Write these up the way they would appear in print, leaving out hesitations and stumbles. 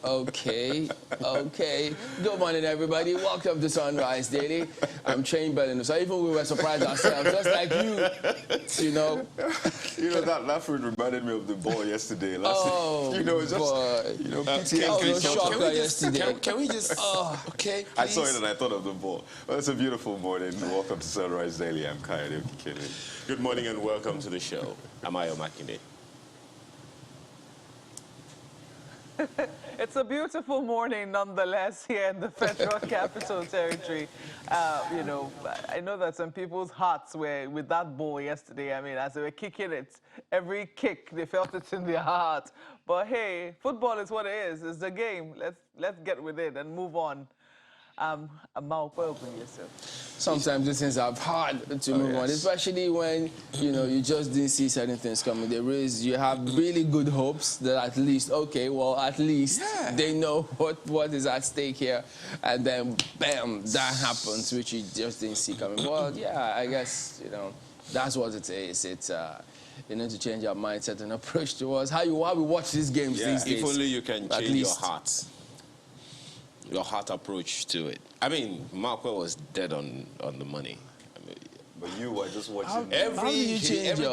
Okay. Good morning, everybody. Welcome to Sunrise Daily. I'm Chamberlain. So even we were surprised ourselves, just like you. You know. That food reminded me of the ball yesterday. It's just yesterday. Can we just? Okay. I saw it and I thought of the ball. Well, it's a beautiful morning. Welcome to Sunrise Daily. I'm Kayode Okikele. Good morning and welcome to the show. I'm Ayo Makinde. It's a beautiful morning, nonetheless, here in the Federal Capital Territory. I know that some people's hearts were with that ball yesterday. I mean, as they were kicking it, every kick, they felt it in their heart. But hey, football is what it is. It's the game. Let's get with it and move on. Sometimes these things are hard to move on, especially when you just didn't see certain things coming. You have really good hopes that at least they know what is at stake here, and then bam, that happens, which you just didn't see coming. Well, yeah, I guess that's what it is. It's you need to change your mindset and approach towards how we watch these games these days. If only you can change your heart approach to it. I mean, Marco was dead on the money. But you were just watching. Every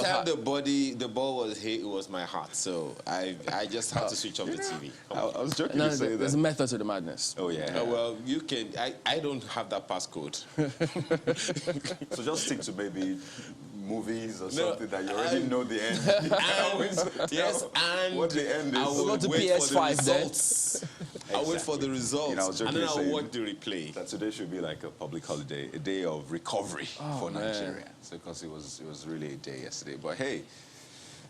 time the ball was hit, it was my heart. So I just had to switch off the TV. I was joking to say that. There's a method to the madness. Oh, yeah. Well, you can. I don't have that passcode. So just stick to maybe movies or something that you already know the end. And what the end is. I will go to wait PS5 for the results. I'll wait for the results, I was and then I'll saying watch the replay. That today should be like a public holiday, a day of recovery for Nigeria. So, because it was really a day yesterday. But hey,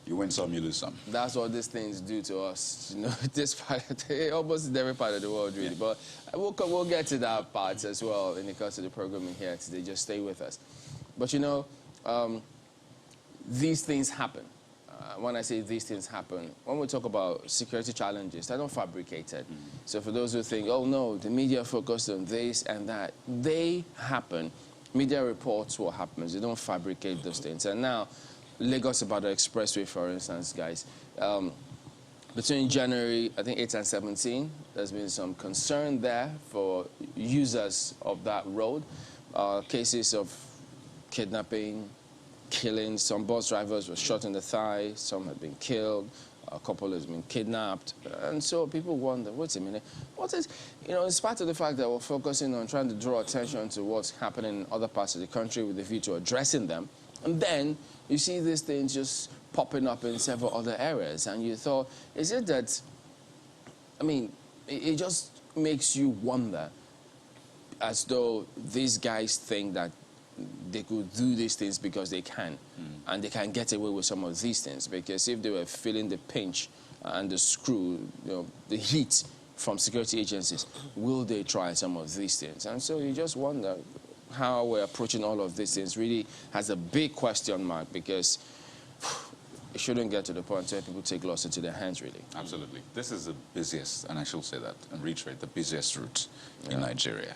you win some, you lose some. That's what these things do to us. This part, almost in every part of the world, really. Yeah. But we'll get to that part as well in the course of the programming here today. Just stay with us. But these things happen. When I say these things happen, when we talk about security challenges, they're not fabricated. So for those who think, oh no, the media focused on this and that, they happen. Media reports what happens. They don't fabricate those things. And now, Lagos-Ibadan expressway, for instance, guys, between January, I think, 8 and 17, there's been some concern there for users of that road. Cases of kidnapping, killing. Some bus drivers were shot in the thigh, some have been killed, a couple has been kidnapped. And so people wonder, wait a minute, what is, in spite of the fact that we're focusing on trying to draw attention to what's happening in other parts of the country with a view to addressing them, and then you see these things just popping up in several other areas, and you thought, is it that, it just makes you wonder, as though these guys think that they could do these things because they can, and they can get away with some of these things, because if they were feeling the pinch and the screw, the heat from security agencies, will they try some of these things? And so you just wonder how we're approaching all of these things really has a big question mark, because it shouldn't get to the point where people take laws into their hands, really. Absolutely. This is the busiest, and I should say that, and reiterate, the busiest route in Nigeria.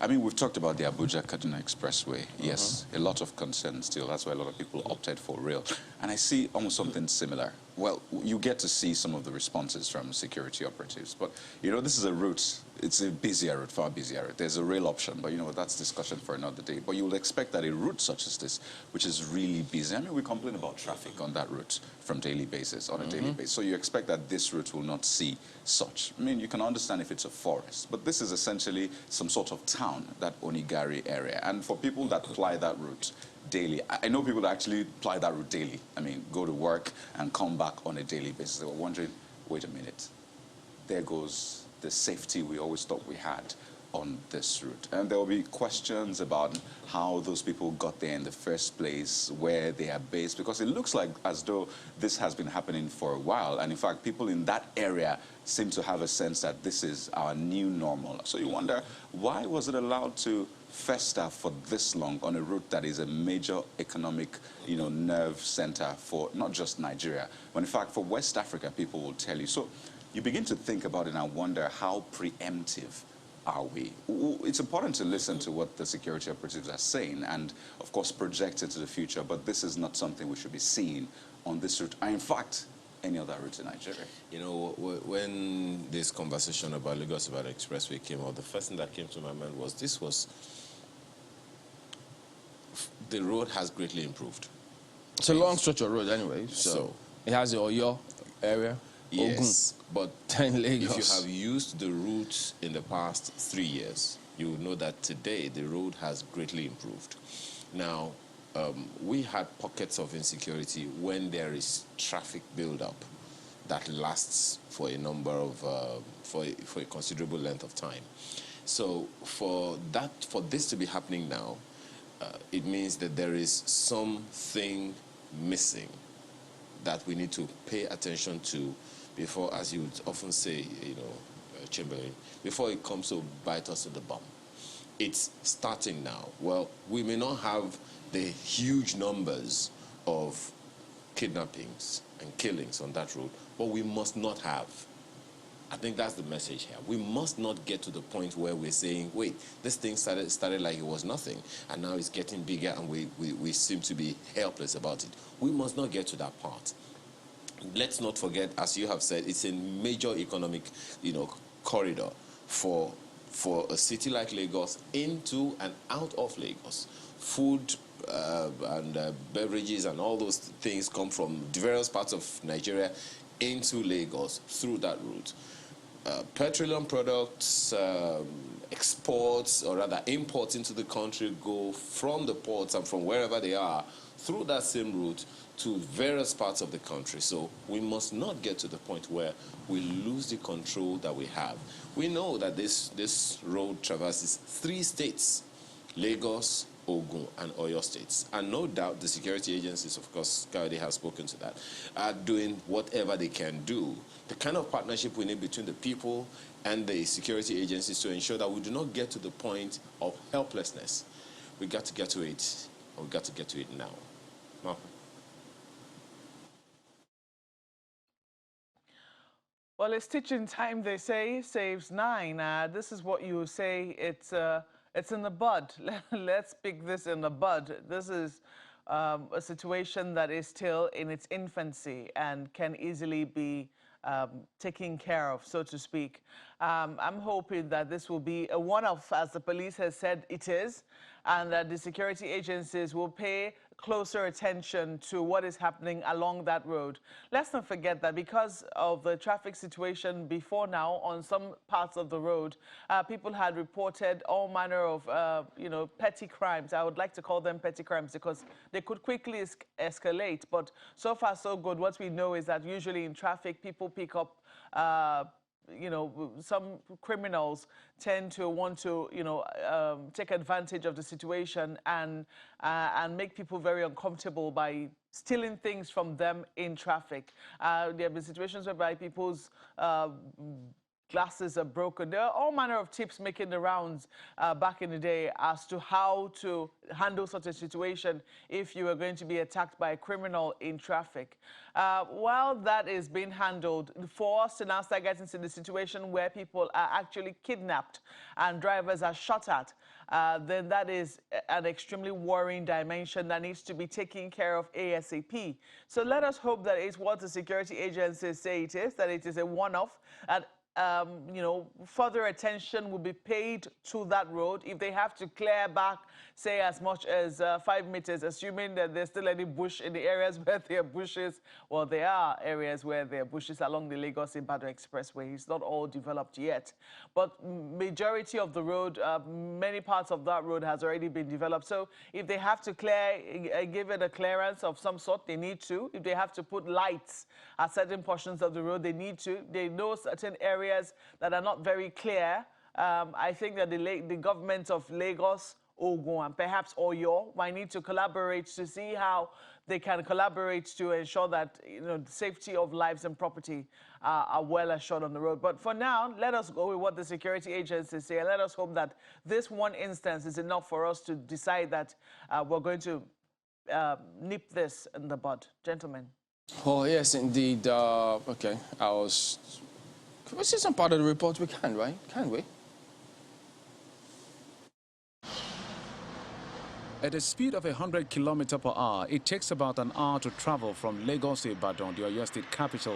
We've talked about the Abuja-Kaduna Expressway. Yes, a lot of concern still. That's why a lot of people opted for rail. And I see almost something similar. Well, you get to see some of the responses from security operatives. But, this is a route. It's a busier route, far busier route. There's a rail option, but, that's discussion for another day. But you will expect that a route such as this, which is really busy, we complain about traffic on that route on a daily basis. So you expect that this route will not see such. You can understand if it's a forest, but this is essentially some sort of town, that Onigari area. And for people that ply that route daily, I know people that actually ply that route daily. Go to work and come back on a daily basis. They were wondering, wait a minute, there goes the safety we always thought we had on this route. And there will be questions about how those people got there in the first place, where they are based, because it looks like as though this has been happening for a while. And in fact, people in that area seem to have a sense that this is our new normal. So you wonder, why was it allowed to fester for this long on a route that is a major economic, nerve center for not just Nigeria, but in fact for West Africa, people will tell you. So you begin to think about it and wonder, how preemptive are we? It's important to listen to what the security operatives are saying and, of course, project into the future, but this is not something we should be seeing on this route. And in fact, any other route in Nigeria. You know, when this conversation about Lagos-Ibadan expressway came out, the first thing that came to my mind was the road has greatly improved. It's a long stretch of road anyway, so it has the Oyo area, yes, Ogun, but Lagos. if you have used the route in the past 3 years, you will know that today the road has greatly improved. Now, we had pockets of insecurity when there is traffic buildup that lasts for a number of for a considerable length of time. So for this to be happening now, it means that there is something missing that we need to pay attention to before, as you would often say, you know, Chamberlain, before it comes to bite us in the bum. It's starting now. Well, we may not have the huge numbers of kidnappings and killings on that road, but we must not have. I think that's the message here. We must not get to the point where we're saying, wait, this thing started like it was nothing, and now it's getting bigger, and we seem to be helpless about it. We must not get to that part. Let's not forget, as you have said, it's a major economic, you know, corridor for a city like Lagos into and out of Lagos. Food and beverages and all those things come from various parts of Nigeria into Lagos through that route. Petroleum products, exports, or rather imports into the country go from the ports and from wherever they are through that same route to various parts of the country. So we must not get to the point where we lose the control that we have. We know that this road traverses 3 states, Lagos, Ogun, and Oyo states. And no doubt the security agencies, of course, Kayode has spoken to that, are doing whatever they can do. The kind of partnership we need between the people and the security agencies to ensure that we do not get to the point of helplessness. We got to get to it, and we got to get to it now. Malcolm. Well, it's teaching time, they say, saves 9. This is what you say, it's in the bud. Let's pick this in the bud. This is a situation that is still in its infancy and can easily be taken care of, so to speak. I'm hoping that this will be a one-off, as the police has said it is, and that the security agencies will pay closer attention to what is happening along that road. Let's not forget that because of the traffic situation before now on some parts of the road, people had reported all manner of, you know, petty crimes. I would like to call them petty crimes because they could quickly escalate. But so far, so good. What we know is that usually in traffic, people pick up you know, some criminals tend to want to, you know, take advantage of the situation and make people very uncomfortable by stealing things from them in traffic. There have been situations whereby people's glasses are broken. There are all manner of tips making the rounds back in the day as to how to handle such a situation if you are going to be attacked by a criminal in traffic. While that is being handled, for us to now start getting to the situation where people are actually kidnapped and drivers are shot at, then that is an extremely worrying dimension that needs to be taken care of ASAP. So let us hope that it's what the security agencies say it is, that it is a one-off, and you know, further attention will be paid to that road. If they have to clear back, say, as much as 5 meters, assuming that there's still any bush in the areas where there are bushes. Well, there are areas where there are bushes along the Lagos-Ibadan expressway. It's not all developed yet. But majority of the road, many parts of that road has already been developed. So if they have to clear, give it a clearance of some sort, they need to. If they have to put lights at certain portions of the road, they need to. They know certain areas that are not very clear. I think that the government of Lagos, Ogun, and perhaps Oyo might need to collaborate to see how they can collaborate to ensure that, you know, the safety of lives and property are well assured on the road. But for now, let us go with what the security agencies say, and let us hope that this one instance is enough for us to decide that we're going to nip this in the bud. Gentlemen. Oh, yes, indeed. Okay, can we see some part of the report? We can, right? Can we? At a speed of 100 km per hour, it takes about an hour to travel from Lagos-Ibadan, the Oyo State capital.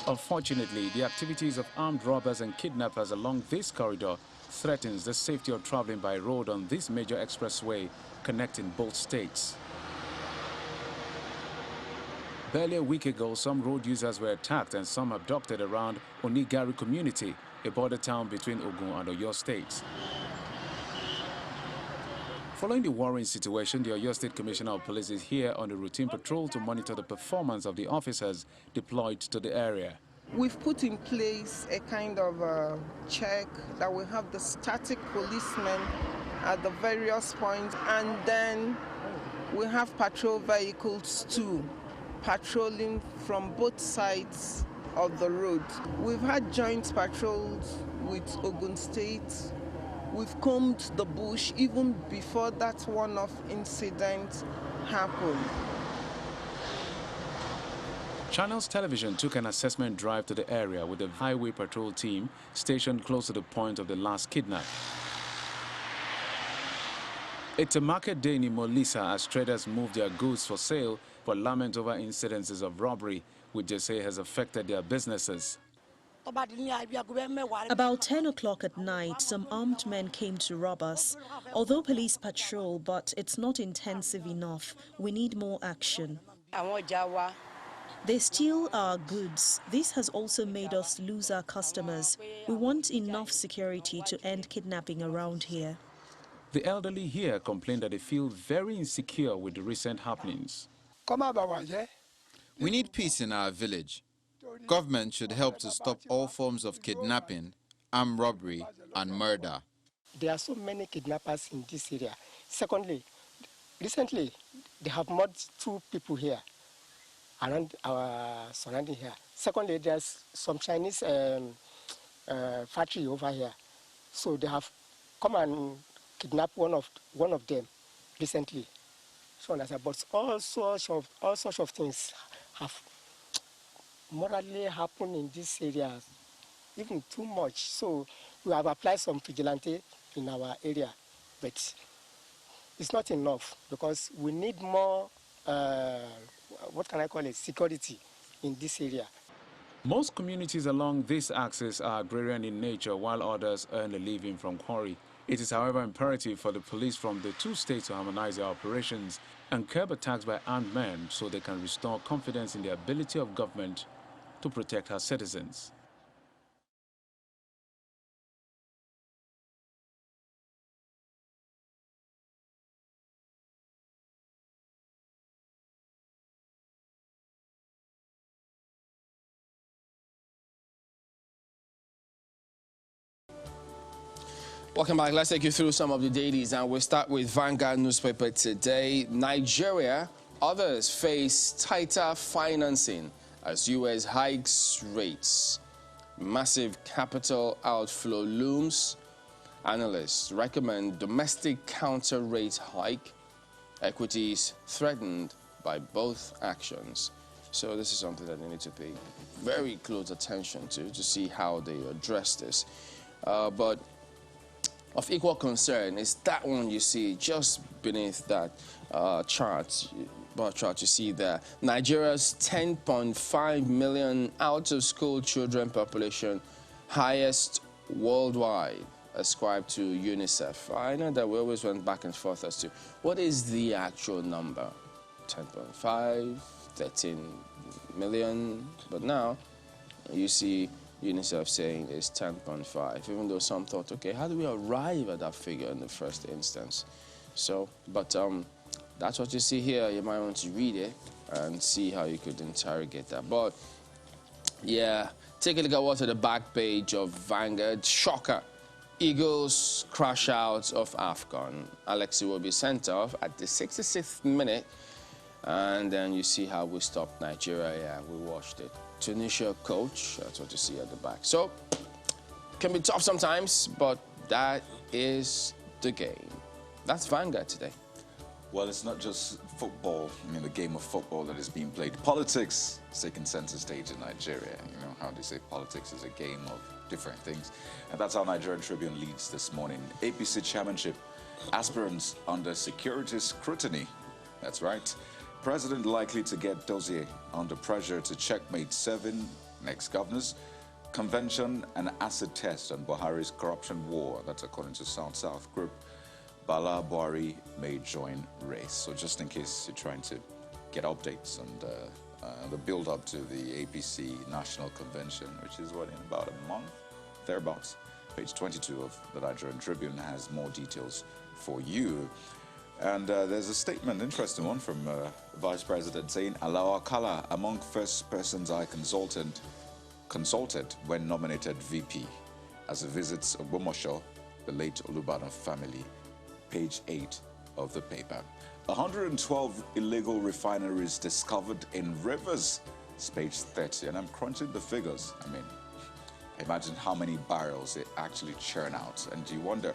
Unfortunately, the activities of armed robbers and kidnappers along this corridor threatens the safety of traveling by road on this major expressway connecting both states. Barely a week ago, some road users were attacked and some abducted around Onigari community, a border town between Ogun and Oyo states. Following the worrying situation, the Oyo State Commissioner of Police is here on a routine patrol to monitor the performance of the officers deployed to the area. We've put in place a kind of check that we have the static policemen at the various points, and then we have patrol vehicles too, patrolling from both sides of the road. We've had joint patrols with Ogun State. We've combed the bush even before that one-off incident happened. Channels Television took an assessment drive to the area with a highway patrol team stationed close to the point of the last kidnap. It's a market day in Imolisa as traders move their goods for sale but lament over incidences of robbery, which they say has affected their businesses. About 10 o'clock at night, some armed men came to rob us. Although police patrol, but it's not intensive enough. We need more action. They steal our goods. This has also made us lose our customers. We want enough security to end kidnapping around here. The elderly here complain that they feel very insecure with the recent happenings. We need peace in our village. Government should help to stop all forms of kidnapping, armed robbery, and murder. There are so many kidnappers in this area. Secondly, recently, they have murdered 2 people here, around our surrounding here. Secondly, there's some Chinese factory over here. So they have come and kidnapped one of them recently. So but all sorts of things have morally happened in this area, even too much. So we have applied some vigilante in our area, but it's not enough because we need more, security in this area. Most communities along this axis are agrarian in nature, while others earn a living from quarry. It is, however, imperative for the police from the 2 states to harmonize their operations and curb attacks by armed men so they can restore confidence in the ability of government to protect our citizens. Welcome back. Let's take you through some of the dailies, and we'll start with Vanguard newspaper today. Nigeria, others face tighter financing as U.S. hikes rates. Massive capital outflow looms. Analysts recommend domestic counter rate hike. Equities threatened by both actions. So this is something that they need to pay very close attention to see how they address this. But of equal concern is that one you see just beneath that chart. Bar chart you see there. Nigeria's 10.5 million out-of-school children population, highest worldwide, ascribed to UNICEF. I know that we always went back and forth as to what is the actual number. 10.5, 13 million, but now you see UNICEF saying it's 10.5, even though some thought, okay, how do we arrive at that figure in the first instance? So, but that's what you see here. You might want to read it and see how you could interrogate that. But yeah, take a look at what's at the back page of Vanguard. Shocker. Eagles crash out of AFCON. Alexi will be sent off at the 66th minute. And then you see how we stopped Nigeria. Yeah, we watched it. Tunisia coach, that's what you see at the back. So, can be tough sometimes, but that is the game. That's Vanguard today. Well, it's not just football, the game of football that is being played. Politics is taking center stage in Nigeria. You know how they say politics is a game of different things. And that's how Nigerian Tribune leads this morning. APC chairmanship aspirants under security scrutiny. That's right. President likely to get dossier under pressure to checkmate 7 next governors. Convention and acid test on Buhari's corruption war. That's according to South-South Group. Bala Buhari may join race. So just in case you're trying to get updates on the build-up to the APC National Convention, which is what, in about a month, thereabouts. Page 22 of the Nigerian Tribune has more details for you. And there's a statement, interesting one, from Vice President saying, Alawa Kala among first persons I consulted when nominated VP as he visits Ogbomoso, the late Olubadan family. Page 8 of the paper. 112 illegal refineries discovered in rivers. It's page 30, and I'm crunching the figures. Imagine how many barrels they actually churn out. And you wonder,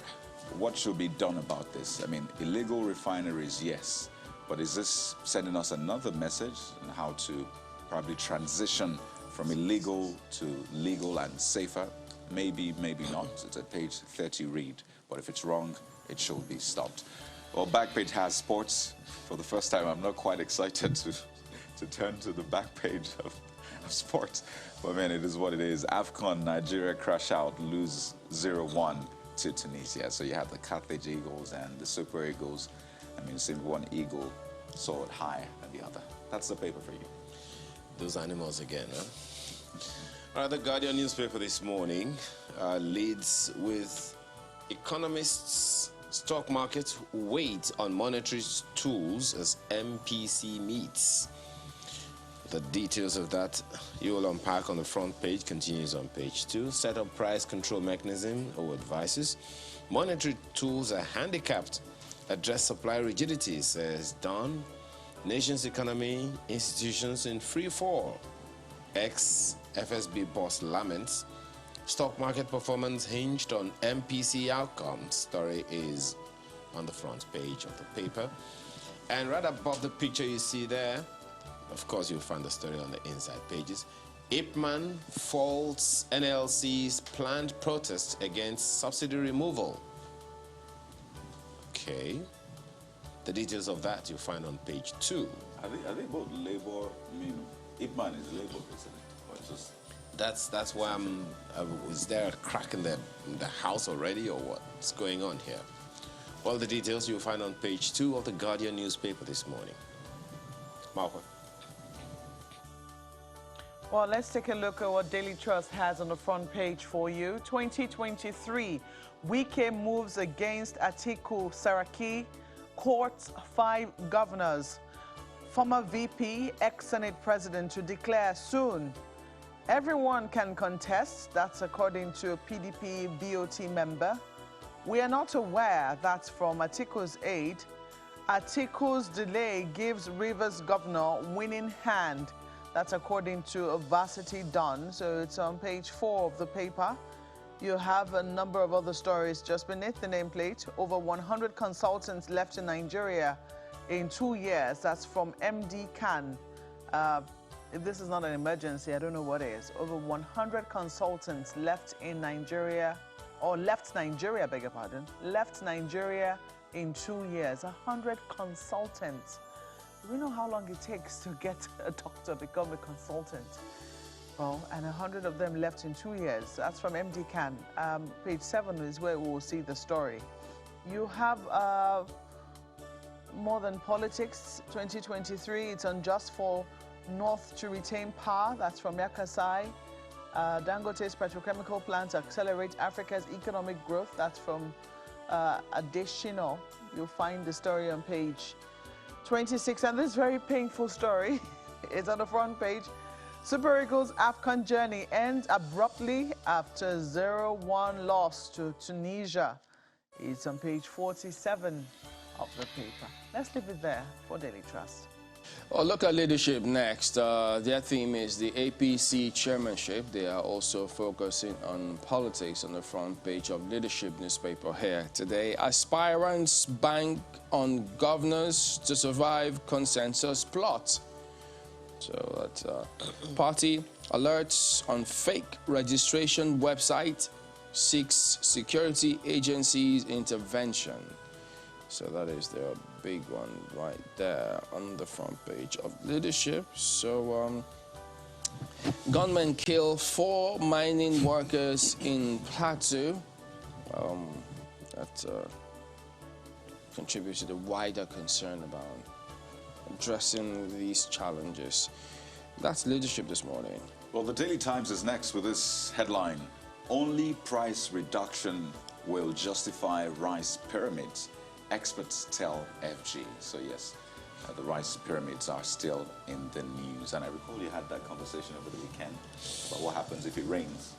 what should be done about this? Illegal refineries, yes. But is this sending us another message on how to probably transition from illegal to legal and safer? Maybe, maybe not. It's a page 30 read. But if it's wrong, it should be stopped. Well, Backpage has sports. For the first time, I'm not quite excited to turn to the back page of sports. But man, it is what it is. AFCON, Nigeria crash out, lose 0-1 to Tunisia. So you have the Carthage Eagles and the Super Eagles. Seemed one eagle soared higher than the other. That's the paper for you. Those animals again, huh? All right, the Guardian newspaper this morning leads with economists. Stock market wait on monetary tools as MPC meets. The details of that you will unpack on the front page, continues on page 2. Set up price control mechanism or advices. Monetary tools are handicapped. Address supply rigidity, says Don. Nation's economy, institutions in free fall. Ex-FSB boss laments. Stock market performance hinged on MPC outcomes. Story is on the front page of the paper. And right above the picture you see there, of course, you'll find the story on the inside pages. Ipman faults NLC's planned protest against subsidy removal. Okay. The details of that you'll find on page 2. Are they both Labour? Ipman is Labour president. Or just That's why is there a crack in the house already, or what's going on here? All the details you'll find on page 2 of the Guardian newspaper this morning. Marco. Well, let's take a look at what Daily Trust has on the front page for you. 2023, Wike moves against Atiku Saraki, courts 5 governors. Former VP, ex-Senate president to declare soon. Everyone can contest, that's according to a PDP BOT member. We are not aware, that's from Atiku's aide. Atiku's delay gives Rivers governor winning hand. That's according to a Varsity Don. So it's on page 4 of the paper. You have a number of other stories just beneath the nameplate. Over 100 consultants left in Nigeria in 2 years. That's from MD Khan. If this is not an emergency, I don't know what is. Over 100 consultants left in Nigeria, or left Nigeria, beg your pardon, left Nigeria in 2 years. 100 consultants. Do we know how long it takes to get a doctor to become a consultant? Well, and 100 of them left in 2 years. That's from MD Khan. Page 7 is where we will see the story. You have more than politics, 2023. It's unjust for North to retain power. That's from Yakasai. Dangote's petrochemical plants accelerate Africa's economic growth. That's from Adeshino. You'll find the story on page 26. And this very painful story is on the front page. Super Eagles AFCON journey ends abruptly after 0-1 loss to Tunisia. It's on page 47 of the paper. Let's leave it there for Daily Trust. Well, look at leadership next. Their theme is the APC chairmanship. They are also focusing on politics on the front page of Leadership newspaper here today. Aspirants bank on governors to survive consensus plot. So that's party alerts on fake registration website, seeks security agencies intervention. So that is their big one right there on the front page of Leadership. So gunmen kill 4 mining workers in Plateau. That contributes to the wider concern about addressing these challenges. That's Leadership this morning. Well, the Daily Times is next with this headline: only price reduction will justify rice pyramids, experts tell FG. So yes, the rice pyramids are still in the news. And I recall you had that conversation over the weekend about what happens if it rains.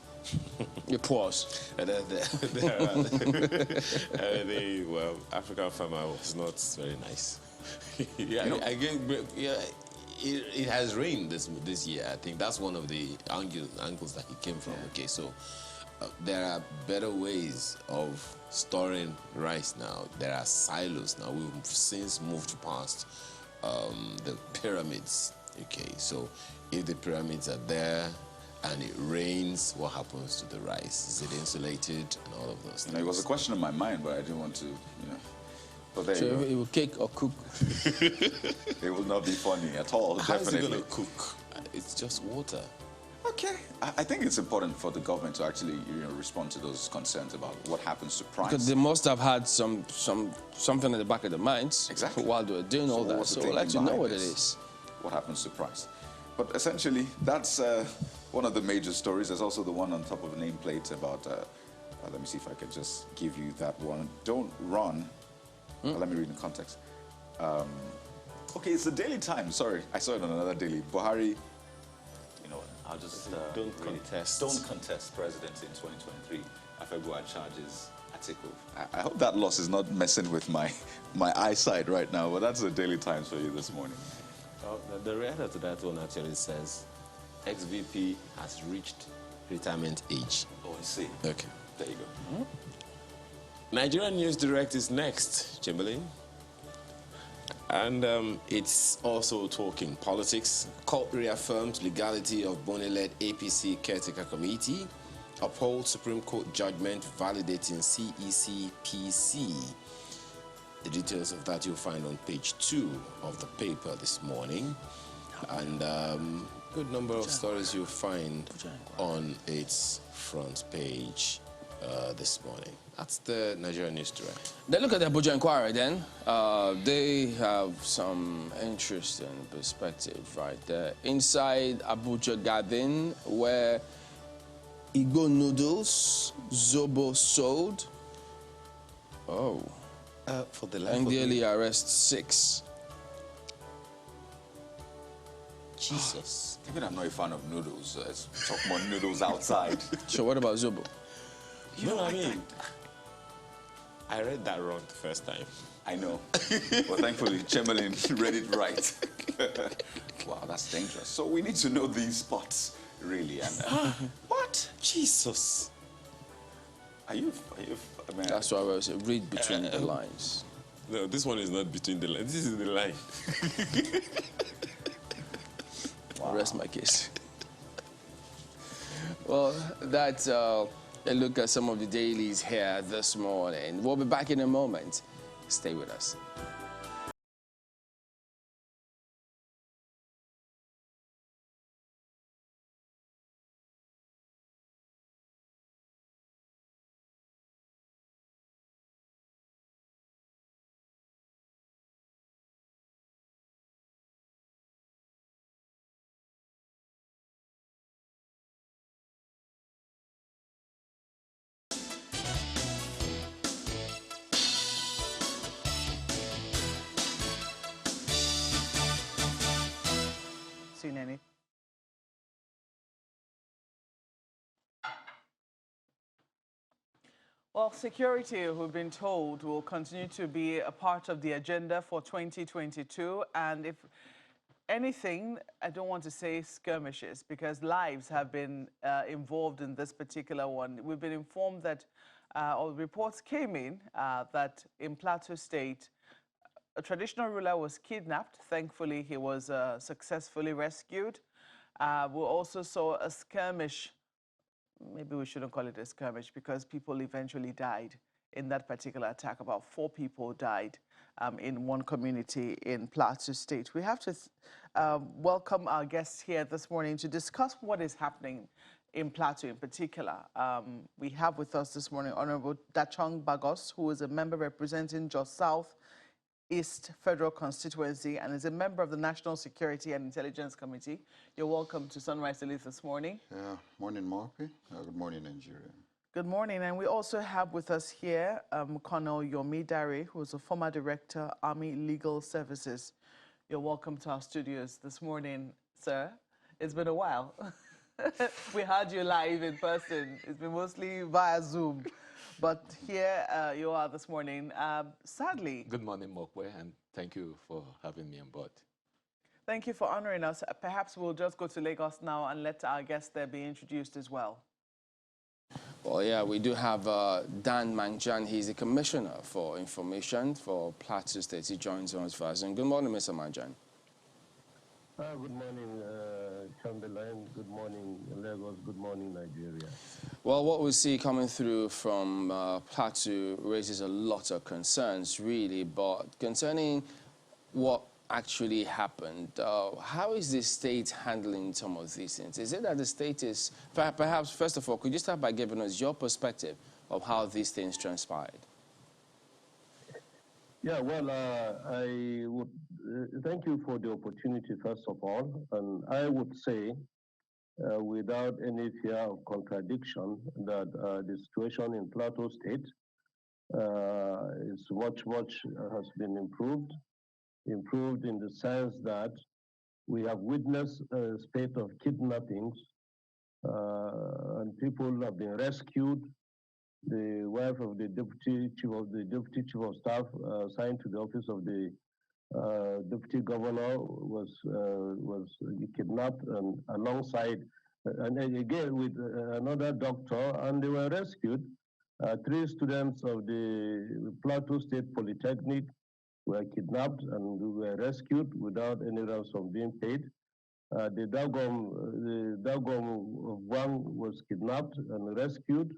It pours. Well, African farmer was not very nice. It has rained this year. I think that's one of the angles that he came from. Yeah. Okay, so there are better ways of storing rice now. There are silos now. We've since moved past the pyramids. Okay, so if the pyramids are there and it rains, what happens to the rice? Is it insulated and all of those things? It was a question in my mind, but I didn't want to, But there so you go. It will cake or cook? It will not be funny at all. How definitely. is it going to cook? It's just water. Okay, I think it's important for the government to actually respond to those concerns about what happens to price. Because they must have had something in the back of their minds while they were doing all that. So we'd like to know what it is. What happens to price? But essentially, that's one of the major stories. There's also the one on top of the nameplate about, let me see if I can just give you that one. Don't run. Let me read in context. Okay, it's the Daily Times. Sorry, I saw it on another daily. Buhari, I'll just don't contest. Don't contest presidency in 2023. Afebua charges Atiku. I hope that loss is not messing with my eyesight right now, but that's the Daily Times for you this morning. The reader to that one actually says, ex-VP has reached retirement age. Oh, I see. Okay. There you go. Nigerian News Direct is next, Chamberlain. And it's also talking politics. Court reaffirmed legality of Boni-led APC caretaker committee. Uphold Supreme Court judgment validating CEC-PC. The details of that you'll find on page 2 of the paper this morning. And good number of stories you'll find on its front page this morning. That's the Nigerian News Direct. Then look at the Abuja Inquiry then. They have some interesting perspective right there. Inside Abuja Garden, where Igbo noodles, Zobo sold. Oh. For the life NDLE arrests 6. Jesus. Even I'm not a fan of noodles. Let's talk more noodles outside. So what about Zobo? You know what I mean? I read that wrong the first time. I know. Well, thankfully, Chamberlain read it right. Wow, that's dangerous. So we need to know these spots, really. And what? Jesus. Are you? I mean, that's why I was read between the lines. No, this one is not between the lines. This is the line. Wow. Rest my case. Well, that's a look at some of the dailies here this morning. We'll be back in a moment. Stay with us. Seen any? Well, security, we've been told, will continue to be a part of the agenda for 2022. And if anything, I don't want to say skirmishes, because lives have been involved in this particular one. We've been informed that, or reports came in, that in Plateau State, a traditional ruler was kidnapped. Thankfully, he was successfully rescued. We also saw a skirmish. Maybe we shouldn't call it a skirmish, because people eventually died in that particular attack. About 4 people died in one community in Plateau State. We have to welcome our guests here this morning to discuss what is happening in Plateau in particular. We have with us this morning Honorable Dachong Bagos, who is a member representing Jos South East Federal Constituency and is a member of the National Security and Intelligence Committee. You're welcome to Sunrise Elite this morning. Morning, Murphy. Good morning, Nigeria. Good morning. And we also have with us here Colonel Yomi Dare, who is a former director, Army Legal Services. You're welcome to our studios this morning, sir. It's been a while. We heard you live in person. It's been mostly via Zoom. But here you are this morning. Sadly... Good morning, Mokwe, and thank you for having me on board. Thank you for honoring us. Perhaps we'll just go to Lagos now and let our guests there be introduced as well. Well, yeah, we do have Dan Mangjan. He's the Commissioner for Information for Plateau State. He joins us for us. And good morning, Mr. Mangjan. Good morning, Chamberlain. Good morning, Lagos. Good morning, Nigeria. Well, what we see coming through from Plateau raises a lot of concerns, really. But concerning what actually happened, how is the state handling some of these things? Is it that the state is... Perhaps, first of all, could you start by giving us your perspective of how these things transpired? Yeah, well, I would thank you for the opportunity, first of all. And I would say, without any fear of contradiction, that the situation in Plateau State is much has been improved. Improved in the sense that we have witnessed a spate of kidnappings and people have been rescued. The wife of the deputy chief of staff assigned to the office of the deputy governor was kidnapped, and alongside, and again with another doctor, and they were rescued. 3 students of the Plateau State Polytechnic were kidnapped and were rescued without any ransom being paid. The Dagom Wang was kidnapped and rescued.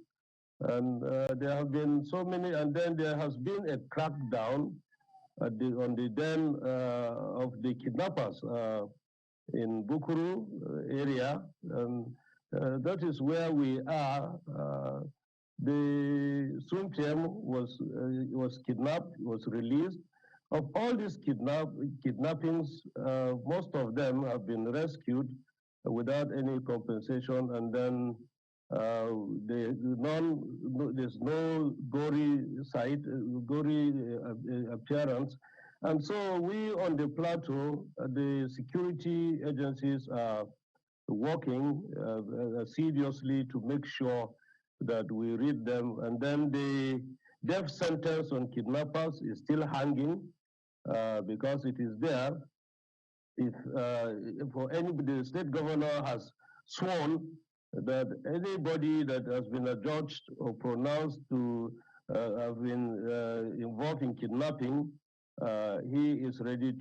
And there have been so many, and then there has been a crackdown on the den of the kidnappers in Bukuru area. And that is where we are. The Suntiem was kidnapped, was released. Of all these kidnappings, most of them have been rescued without any compensation, and then there's no gory appearance. And so we on the plateau, the security agencies are working seriously to make sure that we read them. And then the death sentence on kidnappers is still hanging because it is there. If for anybody, the state governor has sworn that anybody that has been adjudged or pronounced to have been involved in kidnapping, he is ready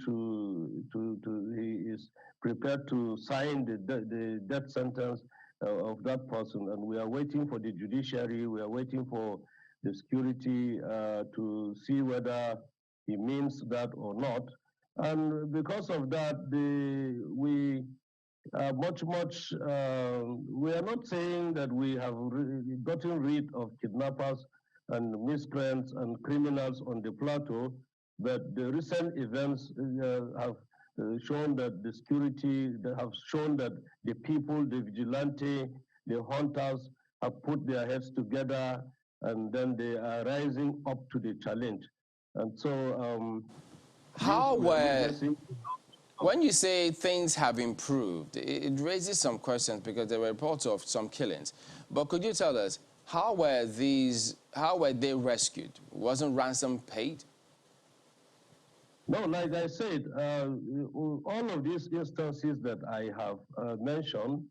he is prepared to sign the death sentence of that person. And we are waiting for the judiciary, we are waiting for the security to see whether he means that or not. And because of that, we are we are not saying that we have gotten rid of kidnappers and miscreants and criminals on the plateau, but the recent events have shown that the security, have shown that the people, the vigilante, the hunters have put their heads together, and then they are rising up to the challenge. And so when you say things have improved, it raises some questions because there were reports of some killings. But could you tell us, how were they rescued? Wasn't ransom paid? No, like I said, all of these instances that I have mentioned,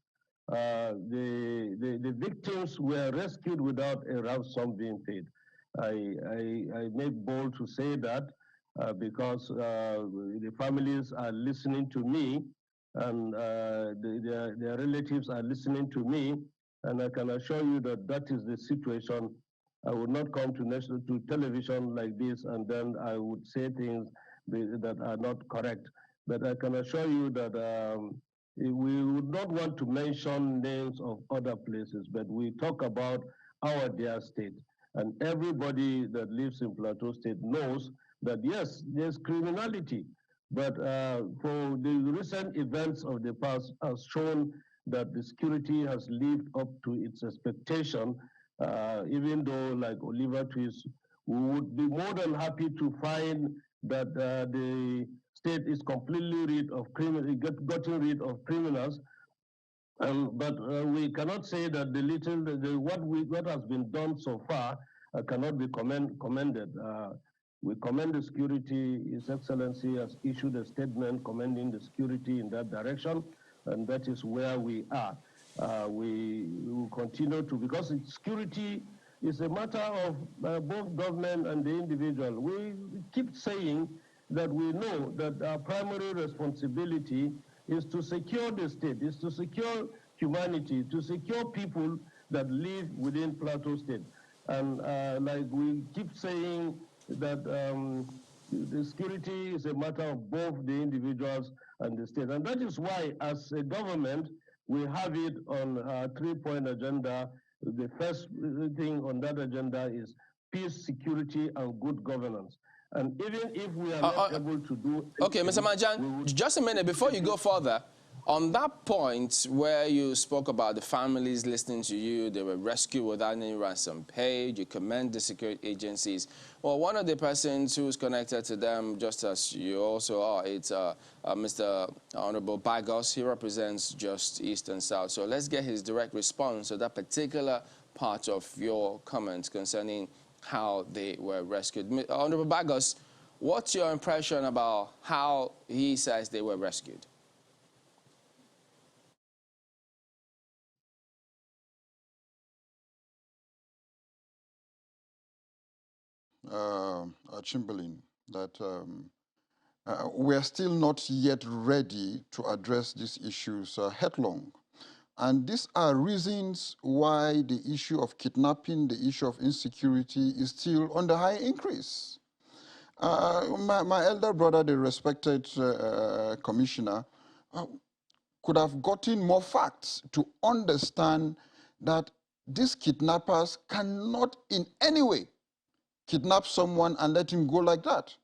the victims were rescued without a ransom being paid. I make bold to say that because the families are listening to me and their relatives are listening to me, and I can assure you that that is the situation. I would not come to television like this and then I would say things that are not correct. But I can assure you that we would not want to mention names of other places, but we talk about our dear state. And everybody that lives in Plateau State knows that yes, there's criminality, but for the recent events of the past has shown that the security has lived up to its expectation, even though, like Oliver Twist, we would be more than happy to find that the state is completely rid of gotten rid of criminals. But we cannot say that what has been done so far cannot be commended. We commend the security. His Excellency has issued a statement commending the security in that direction, and that is where we are. We will continue to, because security is a matter of both government and the individual. We keep saying that we know that our primary responsibility is to secure the state, is to secure humanity, to secure people that live within Plateau State. And like we keep saying that the security is a matter of both the individuals and the state. And that is why, as a government, we have it on our three-point agenda. The first thing on that agenda is peace, security, and good governance. And even if we are not able to do okay, Mr. Manjan, just a minute before you go further. On that point where you spoke about the families listening to you, they were rescued without any ransom paid, you commend the security agencies. Well, one of the persons who's connected to them, just as you also are, it's Mr. Honorable Bagos. He represents just East and South. So let's get his direct response to that particular part of your comments concerning how they were rescued. Honorable Bagos, what's your impression about how he says they were rescued? Chamberlain, that we are still not yet ready to address these issues headlong. And these are reasons why the issue of kidnapping, the issue of insecurity is still on the high increase. My elder brother, the respected commissioner, could have gotten more facts to understand that these kidnappers cannot in any way kidnap someone and let him go like that.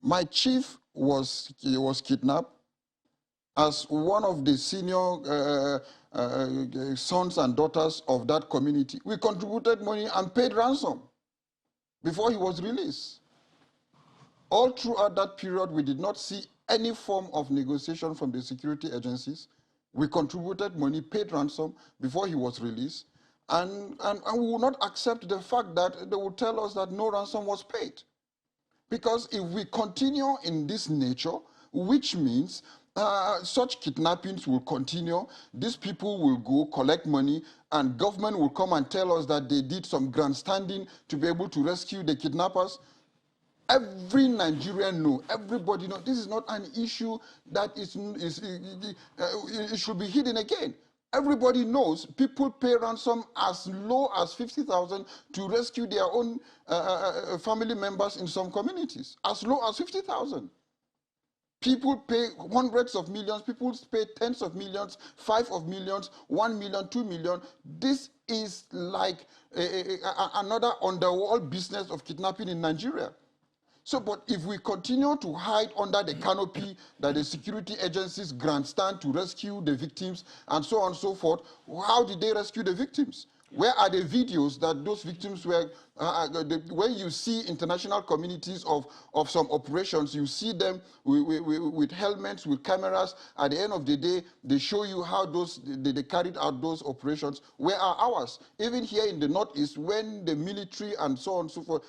My chief was kidnapped as one of the senior sons and daughters of that community. We contributed money and paid ransom before he was released. All throughout that period, we did not see any form of negotiation from the security agencies. We contributed money, paid ransom before he was released. And we will not accept the fact that they will tell us that no ransom was paid. Because if we continue in this nature, which means such kidnappings will continue, these people will go collect money, and government will come and tell us that they did some grandstanding to be able to rescue the kidnappers. Every Nigerian knows, everybody knows, this is not an issue that it should be hidden again. Everybody knows people pay ransom as low as 50,000 to rescue their own family members in some communities. As low as 50,000. People pay hundreds of millions, people pay tens of millions, 5 of millions, 1 million, 2 million. This is like another underworld business of kidnapping in Nigeria. So, but if we continue to hide under the canopy that the security agencies grandstand to rescue the victims and so on and so forth, how did they rescue the victims? Where are the videos that those victims were, when you see international communities of some operations, you see them with helmets, with cameras. At the end of the day, they show you how they carried out those operations. Where are ours? Even here in the Northeast, when the military and so on and so forth,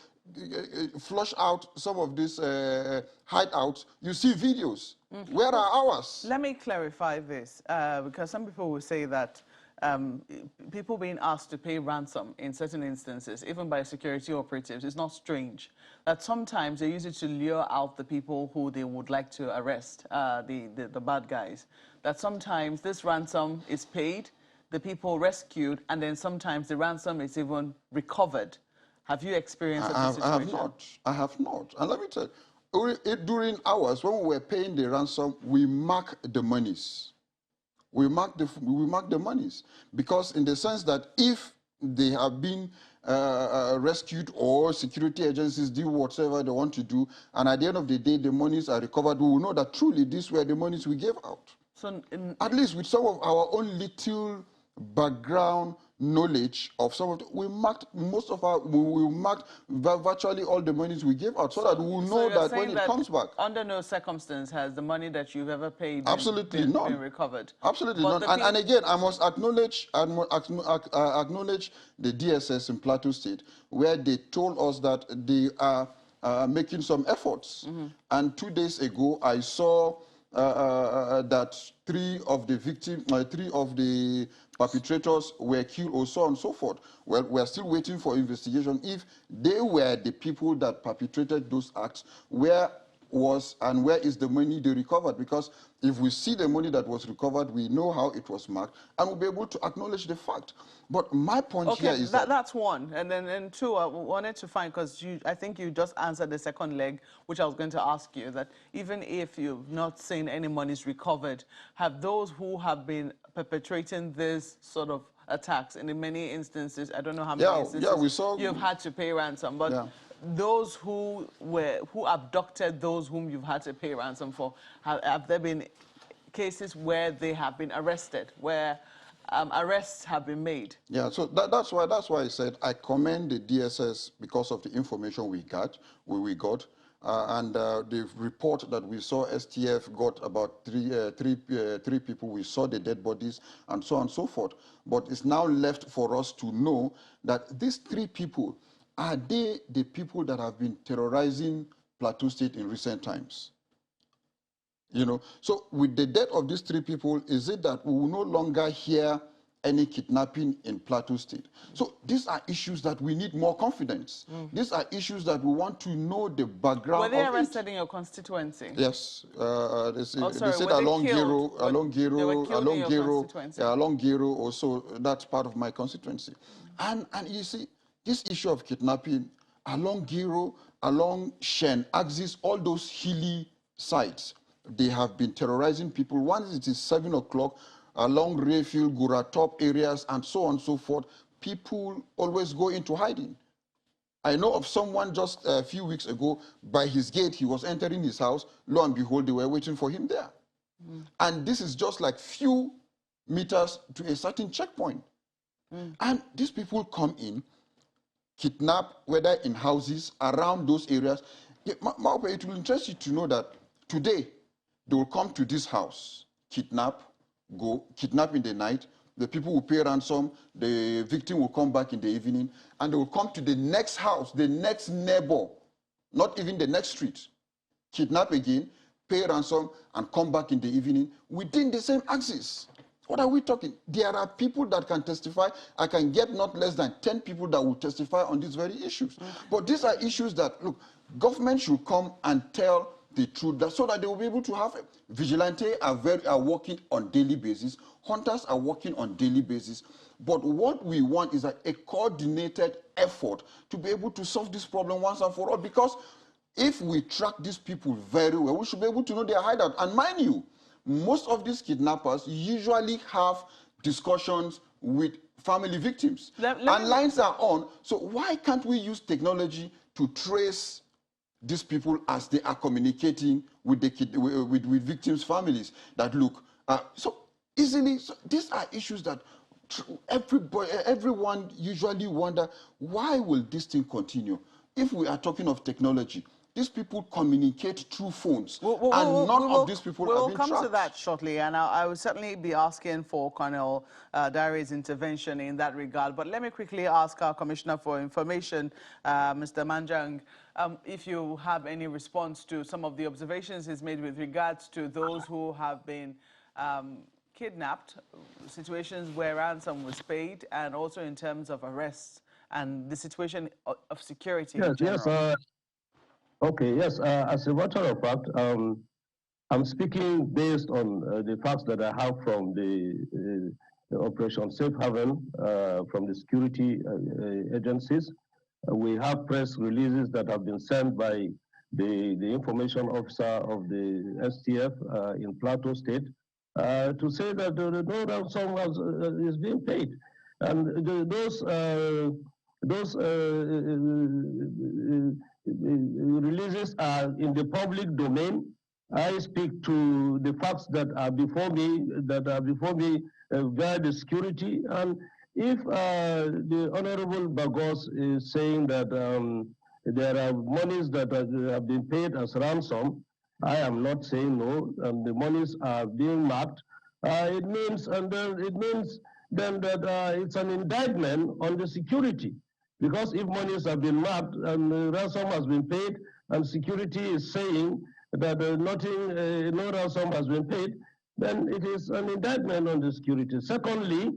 flush out some of these hideouts, you see videos. Where are ours? Let me clarify this, because some people will say that people being asked to pay ransom in certain instances, even by security operatives, is not strange. That sometimes they use it to lure out the people who they would like to arrest, the bad guys. That sometimes this ransom is paid, the people rescued, and then sometimes the ransom is even recovered. Have you experienced such a situation? I have not. I have not. And let me tell you, during hours when we were paying the ransom, we mark the monies. We mark the monies, because in the sense that if they have been rescued or security agencies do whatever they want to do, and at the end of the day the monies are recovered, we will know that truly these were the monies we gave out. So at least with some of our own little background knowledge of some of we marked virtually all the monies we gave out, so that we will know that when it comes back. Under no circumstance has the money that you've ever paid been recovered. Absolutely not. And again, I must acknowledge the DSS in Plateau State, where they told us that they are making some efforts. And 2 days ago, I saw that three of the perpetrators were killed, or so on and so forth. Well, we're still waiting for investigation. If they were the people that perpetrated those acts, where is the money they recovered? Because if we see the money that was recovered, we know how it was marked, and we'll be able to acknowledge the fact. But my point here is that's one. And then two, I wanted to find, because I think you just answered the second leg, which I was going to ask you, that even if you've not seen any monies recovered, have those who have been perpetrating this sort of attacks, and in many instances, I don't know how many instances, you've had to pay ransom, but those who abducted those whom you've had to pay ransom for, have there been cases where they have been arrested, where arrests have been made? Yeah, so that's why I said I commend the DSS because of the information we got, and the report that we saw. STF got about three people. We saw the dead bodies and so on and so forth. But it's now left for us to know that these three people, are they the people that have been terrorizing Plateau State in recent times? You know, so with the death of these three people, is it that we will no longer hear any kidnapping in Plateau State? So these are issues that we need more confidence. These are issues that we want to know the background of. Were they arrested in your constituency? Yes. They said along Gero, also that's part of my constituency. And you see, this issue of kidnapping along Gero, along Shen, Axis, all those hilly sites, they have been terrorizing people. Once it is 7 o'clock, along Rayfield, Guratop areas, and so on and so forth, people always go into hiding. I know of someone just a few weeks ago, by his gate, he was entering his house. Lo and behold, they were waiting for him there. And this is just like few meters to a certain checkpoint. And these people come in, kidnap, whether in houses, around those areas. It will interest you to know that today, they will come to this house, kidnap in the night. The people will pay ransom. The victim will come back in the evening, and they will come to the next house, the next neighbor, not even the next street, kidnap again, pay ransom, and come back in the evening within the same axis. What are we talking? There are people that can testify. I can get not less than 10 people that will testify on these very issues. But these are issues that, look, government should come and tell the truth, so that they will be able to have it. Vigilantes are working on daily basis. Hunters are working on daily basis. But what we want is a coordinated effort to be able to solve this problem once and for all. Because if we track these people very well, we should be able to know their hideout. And mind you, most of these kidnappers usually have discussions with family victims. And lines are on. So why can't we use technology to trace these people as they are communicating with with victims' families? That look so easily. So these are issues that everyone usually wonder, why will this thing continue? If we are talking of technology, these people communicate through phones, and none of these people have been tracked. We'll come to that shortly, and I will certainly be asking for Colonel Dare's intervention in that regard. But let me quickly ask our Commissioner for Information, Mr. Manjang, if you have any response to some of the observations he's made with regards to those who have been kidnapped, situations where ransom was paid, and also in terms of arrests and the situation of security in general. Yes, okay, yes. As a matter of fact, I'm speaking based on the facts that I have from the Operation Safe Haven, from the security agencies. We have press releases that have been sent by the information officer of the STF in Plateau State to say that no ransom is being paid. And those releases are in the public domain. I speak to the facts that are before me, via the security. And if the Honorable Bagos is saying that there are monies that have been paid as ransom, I am not saying no, and the monies are being marked. It means then that it's an indictment on the security. Because if monies have been marked and ransom has been paid, and security is saying that no ransom has been paid, then it is an indictment on the security. Secondly,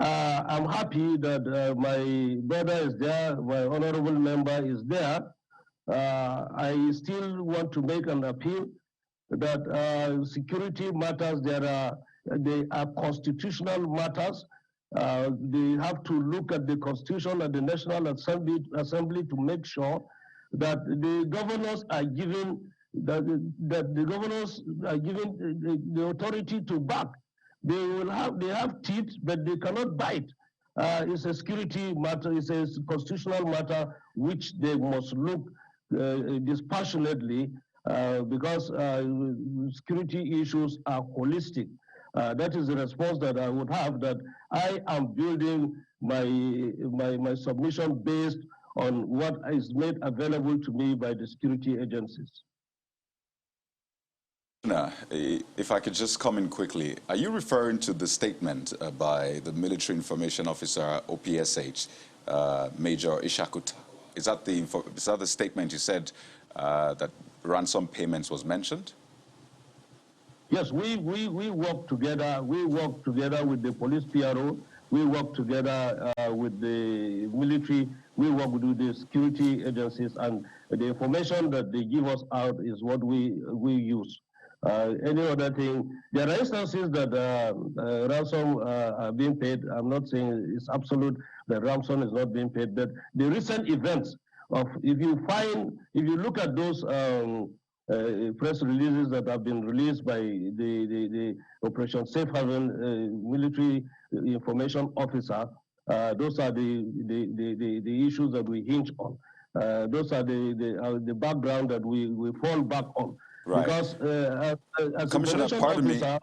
I'm happy that my brother is there, my honorable member is there. I still want to make an appeal that security matters, they are constitutional matters. They have to look at the Constitution and the National Assembly to make sure that the governors are given the authority to back. They have teeth, but they cannot bite. It's a security matter. It's a constitutional matter which they must look dispassionately because security issues are holistic. That is the response that I would have, that I am building my submission based on what is made available to me by the security agencies. If I could just come in quickly, are you referring to the statement by the Military Information Officer, OPSH, Major Ishakuta? Is that the statement you said that ransom payments was mentioned? Yes, we work together. We work together with the police PRO. We work together with the military. We work with the security agencies, and the information that they give us out is what we use. Any other thing, there are instances that ransom are being paid. I'm not saying it's absolute that ransom is not being paid, but the recent events of, if you look at those press releases that have been released by the Operation Safe Haven military information officer, those are the issues that we hinge on. Those are the background that we fall back on. Right. Because as Commissioner, pardon me. Officer,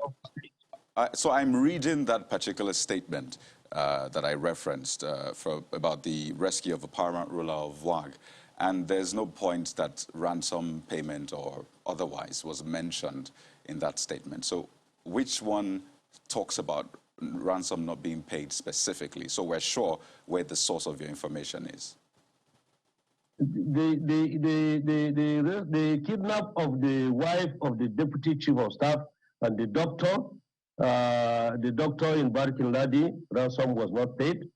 So I'm reading that particular statement that I referenced about the rescue of a paramount ruler of WAG, and there's no point that ransom payment or otherwise was mentioned in that statement. So which one talks about ransom not being paid specifically, so we're sure where the source of your information is? The kidnap of the wife of the deputy chief of staff and the doctor in Barkin Ladi, ransom was not paid.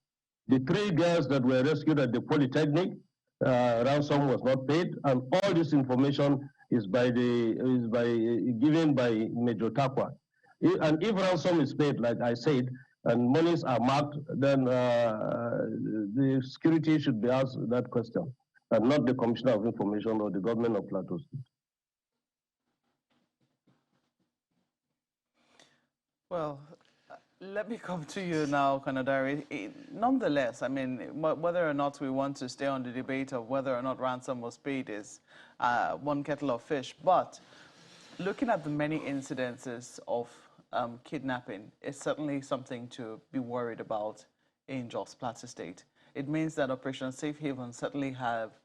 The 3 girls that were rescued at the Polytechnic, ransom was not paid, and all this information is given by Major Takwa. And if ransom is paid, like I said, and monies are marked, then the security should be asked that question, and not the Commissioner of Information or the government of Plateau State. Well, let me come to you now, Kanadari. Nonetheless, I mean, whether or not we want to stay on the debate of whether or not ransom was paid is one kettle of fish. But looking at the many incidences of kidnapping is certainly something to be worried about in Jos Plateau State. It means that Operation Safe Haven certainly have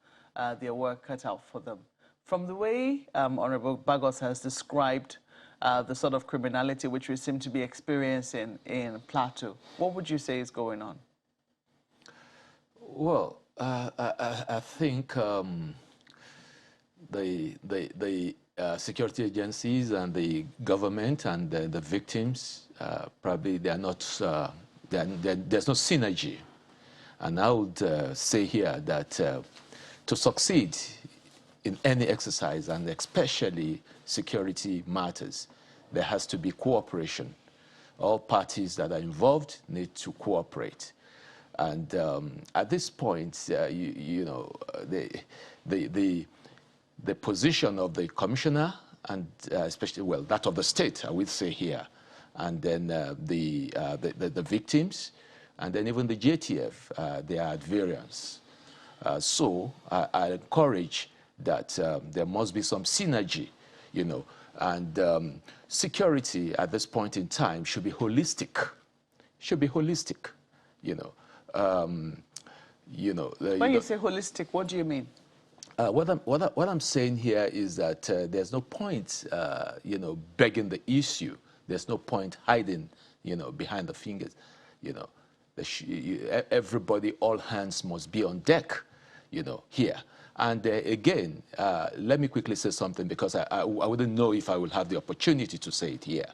their work cut out for them. From the way Honorable Bagos has described the sort of criminality which we seem to be experiencing in Plateau, what would you say is going on? Well, I think the security agencies and the government and the victims, probably they are not, there's no synergy. And I would say here that to succeed in any exercise, and especially security matters, there has to be cooperation. All parties that are involved need to cooperate. And at this point, you know, the position of the commissioner, and especially, well, that of the state, I would say here, and then the victims, and then even the JTF, they are at variance. So I encourage that there must be some synergy, you know, and security at this point in time should be holistic. Should be holistic, you know. When you say holistic, what do you mean? What I'm saying here is that there's no point, you know, begging the issue. There's no point hiding, you know, behind the fingers. You know, everybody, all hands must be on deck, you know, here. And again, let me quickly say something, because I wouldn't know if I will have the opportunity to say it here.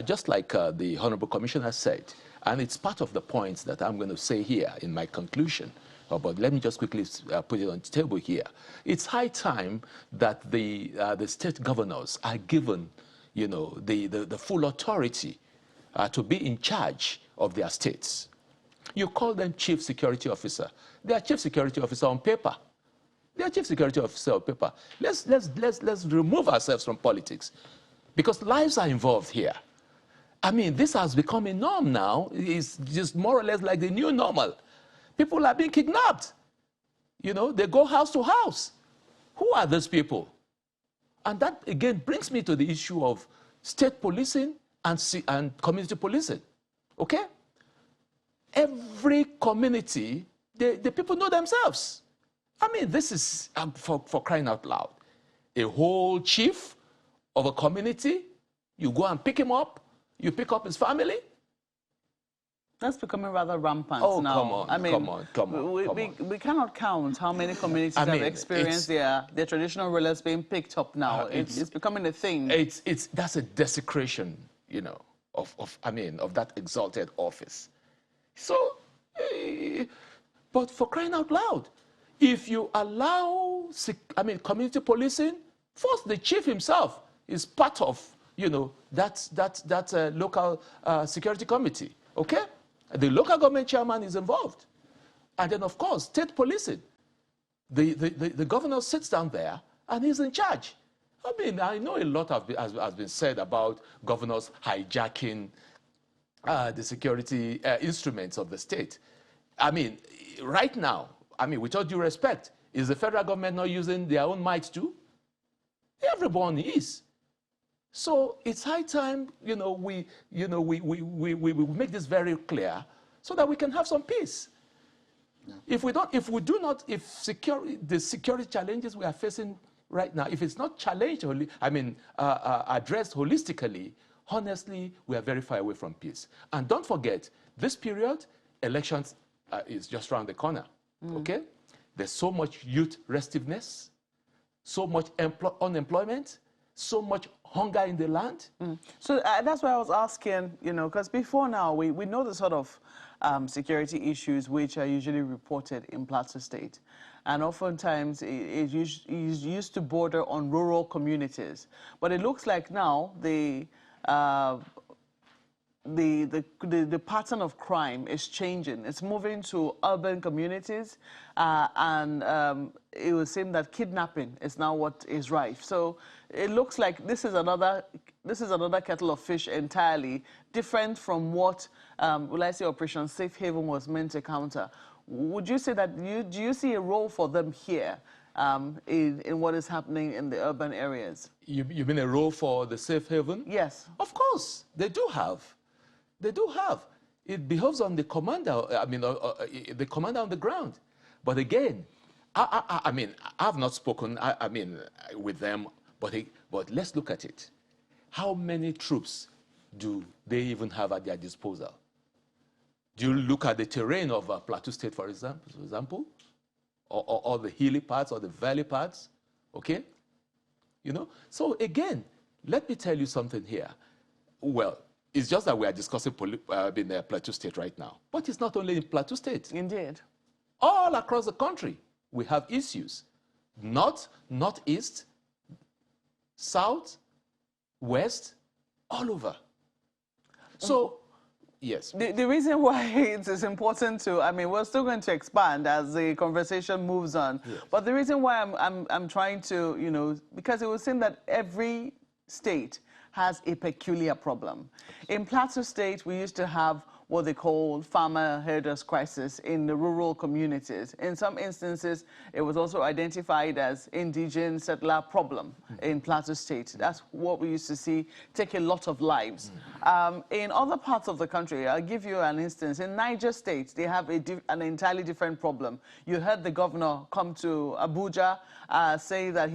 Just like the Honorable Commissioner said, and it's part of the points that I'm going to say here in my conclusion, but let me just quickly put it on the table here. It's high time that the state governors are given, you know, the full authority to be in charge of their states. You call them chief security officer. They are chief security officer on paper. They are chief security officer on paper. Let's remove ourselves from politics, because lives are involved here. I mean, this has become a norm now. It's just more or less like the new normal. People are being kidnapped. You know, they go house to house. Who are those people? And that, again, brings me to the issue of state policing and community policing. Okay? Every community, the people know themselves. I mean, this is, for crying out loud, a whole chief of a community, you go and pick him up, you pick up his family. That's becoming rather rampant now. Oh, come on, I mean, come on. We cannot count how many communities have experienced their traditional rulers being picked up now. It's becoming a thing. That's a desecration, you know, of that exalted office. So, but for crying out loud, if you allow, community policing, first the chief himself is part of, you know, that local security committee, okay? The local government chairman is involved. And then, of course, state policing. The governor sits down there and he's in charge. I mean, I know a lot has been said about governors hijacking the security instruments of the state. I mean, right now, with all due respect, is the federal government not using their own might too? Everyone is. So it's high time, you know, we make this very clear so that we can have some peace. Yeah. If the security challenges we are facing right now, if it's not challenged, addressed holistically, honestly, we are very far away from peace. And don't forget, this period, elections is just around the corner, okay? There's so much youth restiveness, so much unemployment, so much hunger in the land. So that's why I was asking, you know, because before now, we know the sort of security issues which are usually reported in Plateau State. And oftentimes, it used to border on rural communities. But it looks like now the pattern of crime is changing. It's moving to urban communities, and it would seem that kidnapping is now what is rife. So it looks like this is another kettle of fish entirely, different from what, Operation Safe Haven was meant to counter. Would you say that, do you see a role for them here in what is happening in the urban areas? You mean a role for the Safe Haven? Yes. Of course, they do have. They do have. It behoves on the commander, the commander on the ground. But again, I mean, I've not spoken, with them, but let's look at it. How many troops do they even have at their disposal? Do you look at the terrain of Plateau State, for example, or the hilly parts or the valley parts? Okay, you know. So again, let me tell you something here. Well, it's just that we are discussing in Plateau State right now, but it's not only in Plateau State. Indeed, all across the country we have issues. North, northeast, south, west, all over. So, yes. The reason why it is important to, I mean, we're still going to expand as the conversation moves on. Yes. But the reason why I'm trying to, you know, because it would seem that every state has a peculiar problem. In Plateau State, we used to have what they call farmer herders crisis in the rural communities. In some instances, it was also identified as indigenous settler problem in Plateau State. That's what we used to see take a lot of lives. In other parts of the country, I'll give you an instance. In Niger State, they have an entirely different problem. You heard the governor come to Abuja say that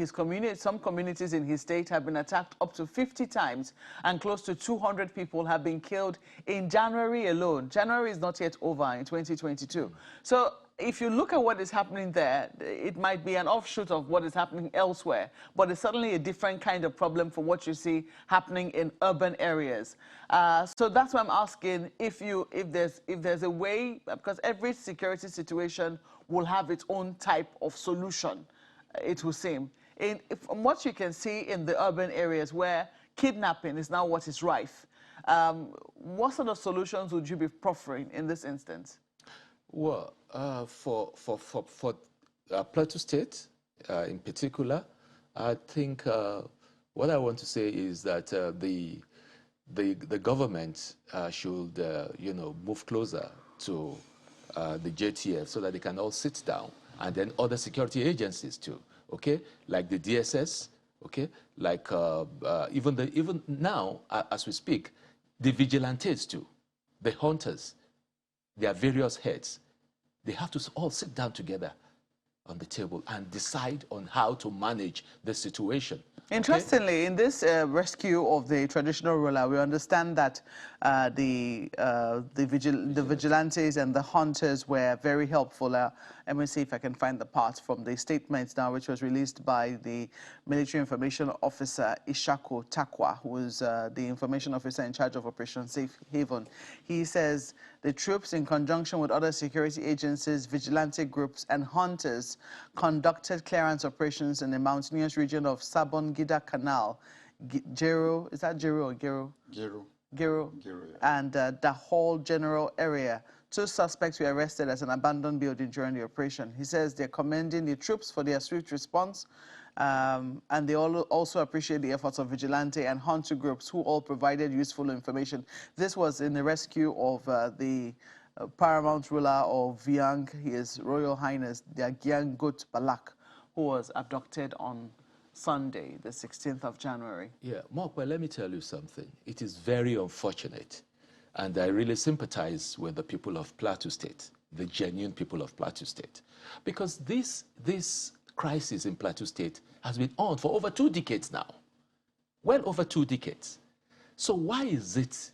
some communities in his state have been attacked up to 50 times and close to 200 people have been killed in January alone. January is not yet over in 2022. So if you look at what is happening there, it might be an offshoot of what is happening elsewhere, but it's certainly a different kind of problem from what you see happening in urban areas. So that's why I'm asking if there's a way, because every security situation will have its own type of solution, it will seem. From what you can see in the urban areas where kidnapping is now what is rife, what sort of solutions would you be proffering in this instance? Well, for Plateau State in particular, I think what I want to say is that the government should move closer to the JTF so that they can all sit down, and then other security agencies too. Okay, like the DSS. Okay, like even now as we speak, the vigilantes too, the hunters, their various heads, they have to all sit down together on the table and decide on how to manage the situation. Interestingly, in this rescue of the traditional ruler, we understand that the vigilantes and the hunters were very helpful. Let me see if I can find the part from the statement now, which was released by the Military Information Officer Ishako Takwa, who is the information officer in charge of Operation Safe Haven. He says the troops, in conjunction with other security agencies, vigilante groups, and hunters, conducted clearance operations in the mountainous region of Sabon-Gida Canal, Gero, is that Gero or Gero? Gero. Gero, yeah. And the whole general area. 2 suspects were arrested at an abandoned building during the operation. He says they're commending the troops for their swift response, and they also appreciate the efforts of vigilante and hunter groups who all provided useful information. This was in the rescue of the paramount ruler of Viang, His Royal Highness Gyan Gut Balak, who was abducted on Sunday, the 16th of January. Yeah, Mark, well, let me tell you something. It is very unfortunate, and I really sympathize with the people of Plateau State, the genuine people of Plateau State, because this crisis in Plateau State has been on for over 2 decades now, well over 2 decades. So why is it,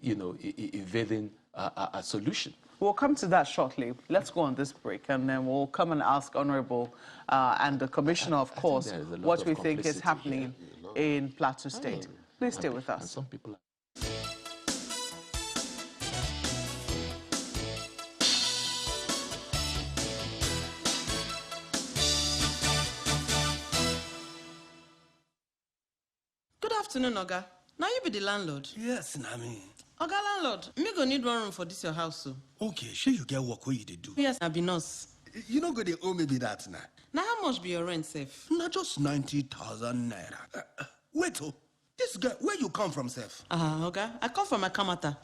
evading a solution? We'll come to that shortly. Let's go on this break, and then we'll come and ask Honorable and the Commissioner, of course, what we think is happening in Plateau State. Please stay with us. And some people Good afternoon, Oga. Now you be the landlord. Yes, Nami. Oga landlord, me go need 1 room for this your house, so. Okay, sure you get work where you do. Yes, I be nurse. You know, go they owe me be that now. Now how much be your rent, Sef? Not just 90,000 naira. Wait, this guy, where you come from, Sef? Oga, I come from Akamata.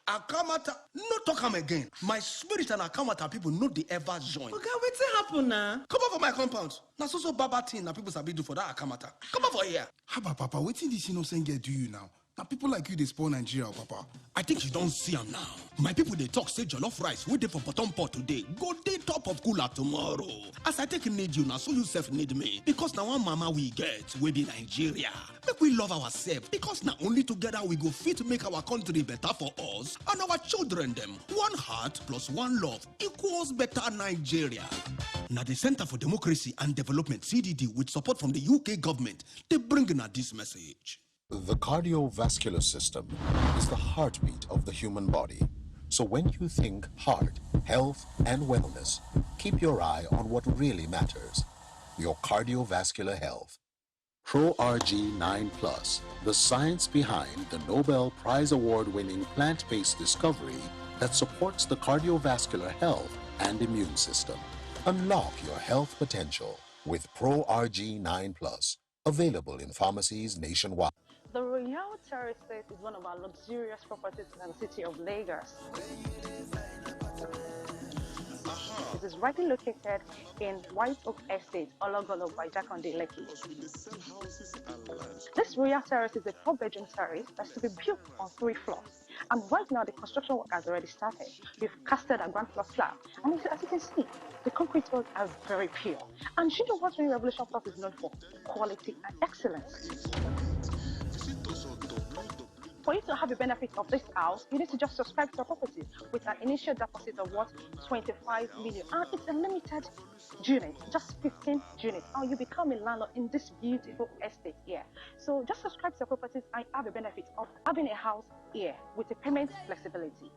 Akamata? No talk am again. My spirit and Akamata people know they ever join. Oga, wetin happen now? Come over for my compound. Now so baba thing that people sabi do for that Akamata. Come over here. Haba, Papa, wetin this innocent girl do you now? Now people like you, they spoil Nigeria, Papa. I think you don't see them now. My people, they talk, say jollof rice, we dey for bottom pot today, go dey top of cooler tomorrow. As I take need you now, so you self need me. Because now one mama we get, we be Nigeria. Make we love ourselves, because now only together we go fit make our country better for us and our children them. One heart plus one love equals better Nigeria. Now the Center for Democracy and Development, CDD, with support from the UK government, they bring in this message. The cardiovascular system is the heartbeat of the human body. So when you think heart, health, and wellness, keep your eye on what really matters, your cardiovascular health. Pro-RG9+, the science behind the Nobel Prize Award-winning plant-based discovery that supports the cardiovascular health and immune system. Unlock your health potential with Pro-RG9+, available in pharmacies nationwide. The Royal Terrace Estate is one of our luxurious properties in the city of Lagos. It is rightly located in White Oak Estate, Ologolo by Jakonde Lekki. This Royal Terrace is a 4-bedroom terrace that's to be built on 3 floors. And right now, the construction work has already started. We've casted a ground floor slab. And as you can see, the concrete work is very pure. And you know what Revolution Plus is known for? Quality and excellence. For you to have the benefit of this house, you need to just subscribe to our property with an initial deposit of what? 25 million. And it's a limited unit, just 15 units. And you become a landlord in this beautiful estate here. So just subscribe to our properties and have the benefit of having a house here with a payment flexibility.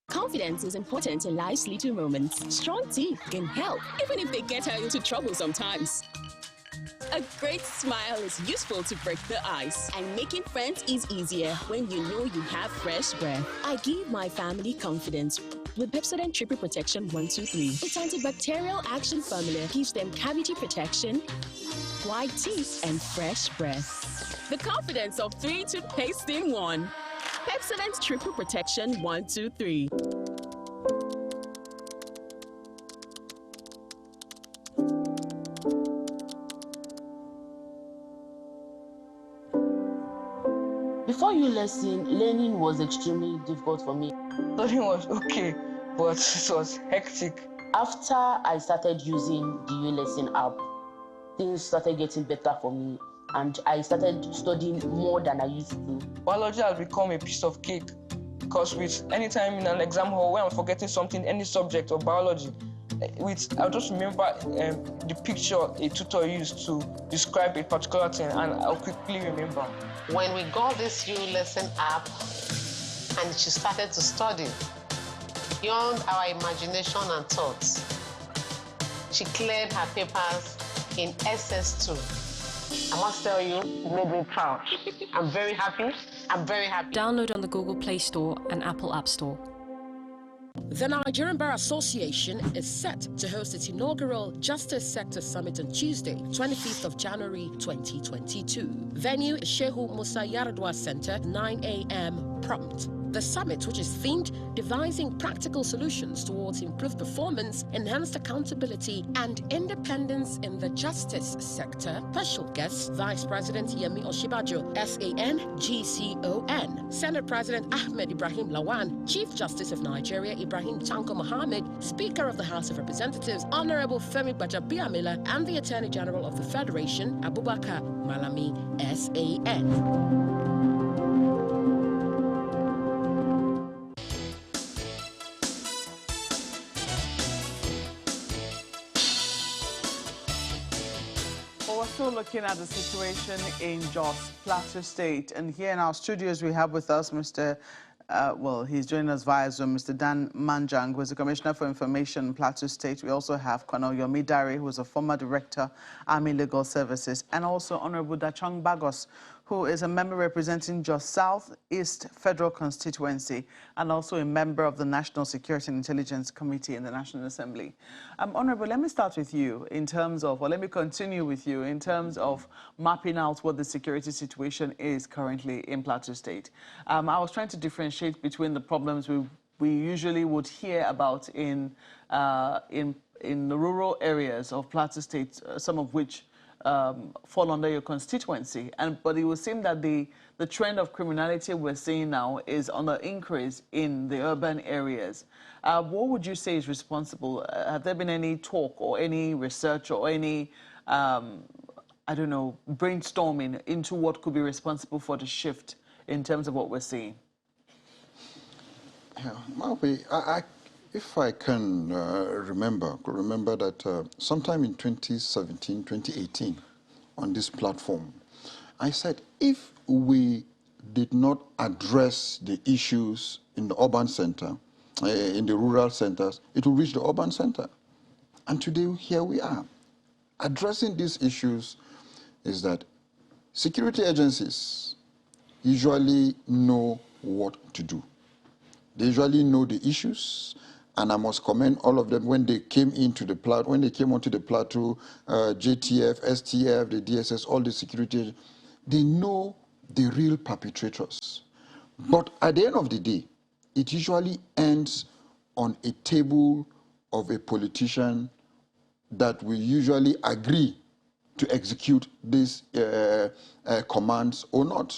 Confidence is important in life's little moments. Strong teeth can help, even if they get her into trouble sometimes. A great smile is useful to break the ice, and making friends is easier when you know you have fresh breath. I give my family confidence with Pepsodent Triple Protection 123. Its antibacterial action formula gives them cavity protection, white teeth, and fresh breath. The confidence of 3 toothpaste in 1. Pepsodent Triple Protection 123. Before you learning was extremely difficult for me. Studying was okay, but it was hectic. After I started using the U-Lesson app, things started getting better for me, and I started studying more than I used to. Biology has become a piece of cake, because with any time in an exam hall when I'm forgetting something, any subject of biology, I'll just remember the picture a tutor used to describe a particular thing, and I'll quickly remember. When we got this U-Lesson app and she started to study, beyond our imagination and thoughts, she cleared her papers in SS2. I must tell you, it made me proud. I'm very happy. I'm very happy. Download on the Google Play Store and Apple App Store. The Nigerian Bar Association is set to host its inaugural Justice Sector Summit on Tuesday, 25th of January 2022. Venue is Shehu Musa Yaradua Center, 9 a.m. prompt. The summit, which is themed devising practical solutions towards improved performance, enhanced accountability, and independence in the justice sector. Special guests, Vice President Yemi Oshibajo, SAN, GCON, Senate President Ahmed Ibrahim Lawan, Chief Justice of Nigeria Ibrahim Tanko Mohammed, Speaker of the House of Representatives Honorable Femi Gbajabiamila, and the Attorney General of the Federation Abubakar Malami, SAN. Still looking at the situation in Jos, Plateau State, and here in our studios we have with us Mr. He's joining us via Zoom, Mr. Dan Manjang, who is the Commissioner for Information in Plateau State. We also have Colonel Yomi Dare, who is a former Director, Army Legal Services, and also Honorable Dachong Bagos, who is a member representing Jos South East Federal Constituency and also a member of the National Security and Intelligence Committee in the National Assembly. Honorable, let me start with you in terms of, or let me continue with you in terms of mapping out what the security situation is currently in Plateau State. I was trying to differentiate between the problems we usually would hear about in in the rural areas of Plateau State, some of which fall under your constituency. But it would seem that the trend of criminality we're seeing now is on the increase in the urban areas. What would you say is responsible? Have there been any talk or any research or any, I don't know, brainstorming into what could be responsible for the shift in terms of what we're seeing? Yeah, Malpe, if I can remember that sometime in 2017, 2018, on this platform, I said if we did not address the issues in the urban center, in the rural centers, it will reach the urban center. And today, here we are. Addressing these issues is that security agencies usually know what to do. They usually know the issues, and I must commend all of them when they came into the Plateau, when they came onto the Plateau, JTF, STF, the DSS, all the security, they know the real perpetrators. But at the end of the day, it usually ends on a table of a politician that will usually agree to execute these commands or not.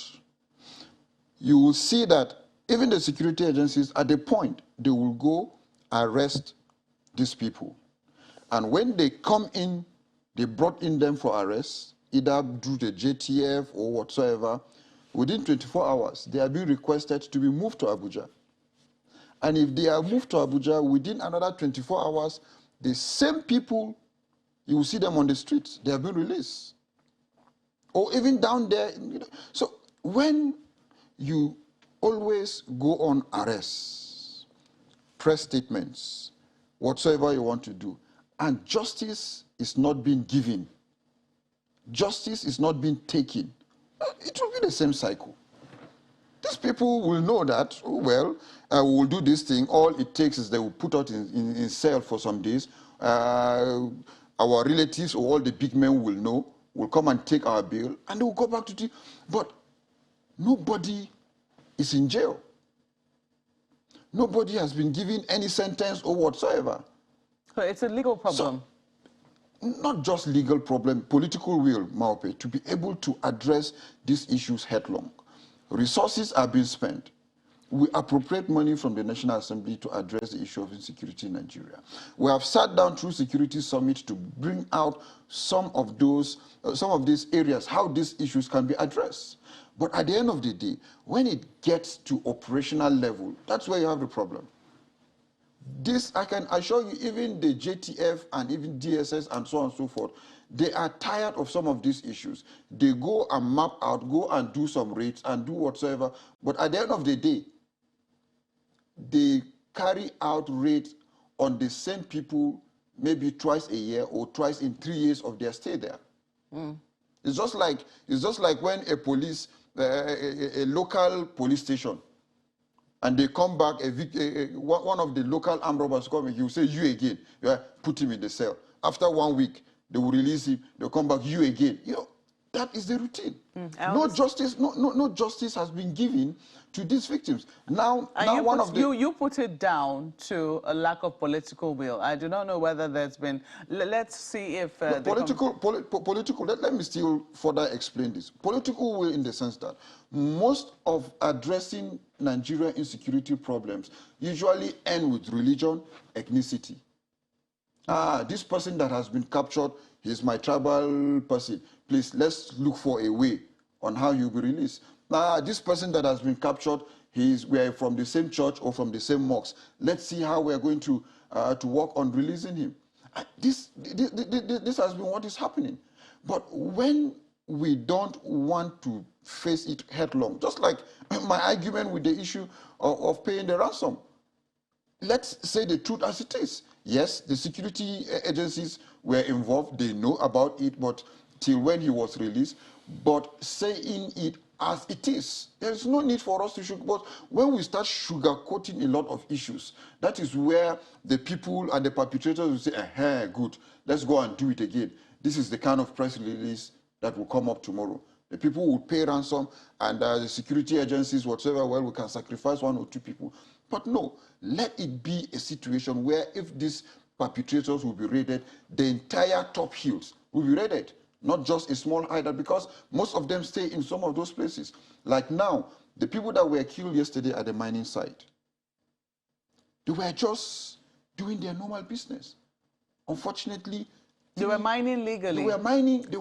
You will see that even the security agencies, at the point, they will go arrest these people. And when they come in, they brought in them for arrest, either through the JTF or whatsoever. Within 24 hours, they are being requested to be moved to Abuja. And if they are moved to Abuja, within another 24 hours, the same people, you will see them on the streets. They have been released. Or even down there. So when you always go on arrests, press statements, whatsoever you want to do, and justice is not being given, justice is not being taken, it will be the same cycle. These people will know that, oh, well, we will do this thing. All it takes is they will put out in cell for some days. Our relatives or all the big men will know, will come and take our bail, and they will go back to the... But nobody is in jail. Nobody has been given any sentence or whatsoever. So it's a legal problem. So, not just legal problem, political will, Maupe, to be able to address these issues headlong. Resources are being spent. We appropriate money from the National Assembly to address the issue of insecurity in Nigeria. We have sat down through Security Summit to bring out some of these areas, how these issues can be addressed. But at the end of the day, when it gets to operational level, that's where you have the problem. This, I can assure you, even the JTF and even DSS and so on and so forth, they are tired of some of these issues. They go and map out, go and do some raids and do whatsoever. But at the end of the day, they carry out raids on the same people maybe twice a year or twice in 3 years of their stay there. Mm. It's just like when a police, a local police station, and they come back, one of the local armed robbers come, he will say, you again. Yeah, put him in the cell. After 1 week, they will release him. They'll come back, you again. You know, that is the routine. No justice has been given to these victims. Now you put it down to a lack of political will. I do not know whether there's been. Let's see if political. Let me still further explain this. Political will, in the sense that most of addressing Nigerian insecurity problems usually end with religion, ethnicity. This person that has been captured, he's my tribal person. Please, let's look for a way on how he'll be released. This person that has been captured, we're from the same church or from the same mosque. Let's see how we're going to work on releasing him. This has been what is happening. But when we don't want to face it headlong, just like my argument with the issue of paying the ransom, let's say the truth as it is. Yes, the security agencies were involved. They know about it, but till when he was released. But saying it as it is, there is no need for us to sugarcoat. When we start sugarcoating a lot of issues, that is where the people and the perpetrators will say, good, let's go and do it again. This is the kind of press release that will come up tomorrow. The people will pay ransom, and the security agencies, whatsoever, well, we can sacrifice 1 or 2 people. But no, let it be a situation where if these perpetrators will be raided. The entire top hills will be raided, not just a small island, because most of them stay in some of those places. Like now, the people that were killed yesterday at the mining site, they were just doing their normal business. Unfortunately, they were mining legally. They were mining. They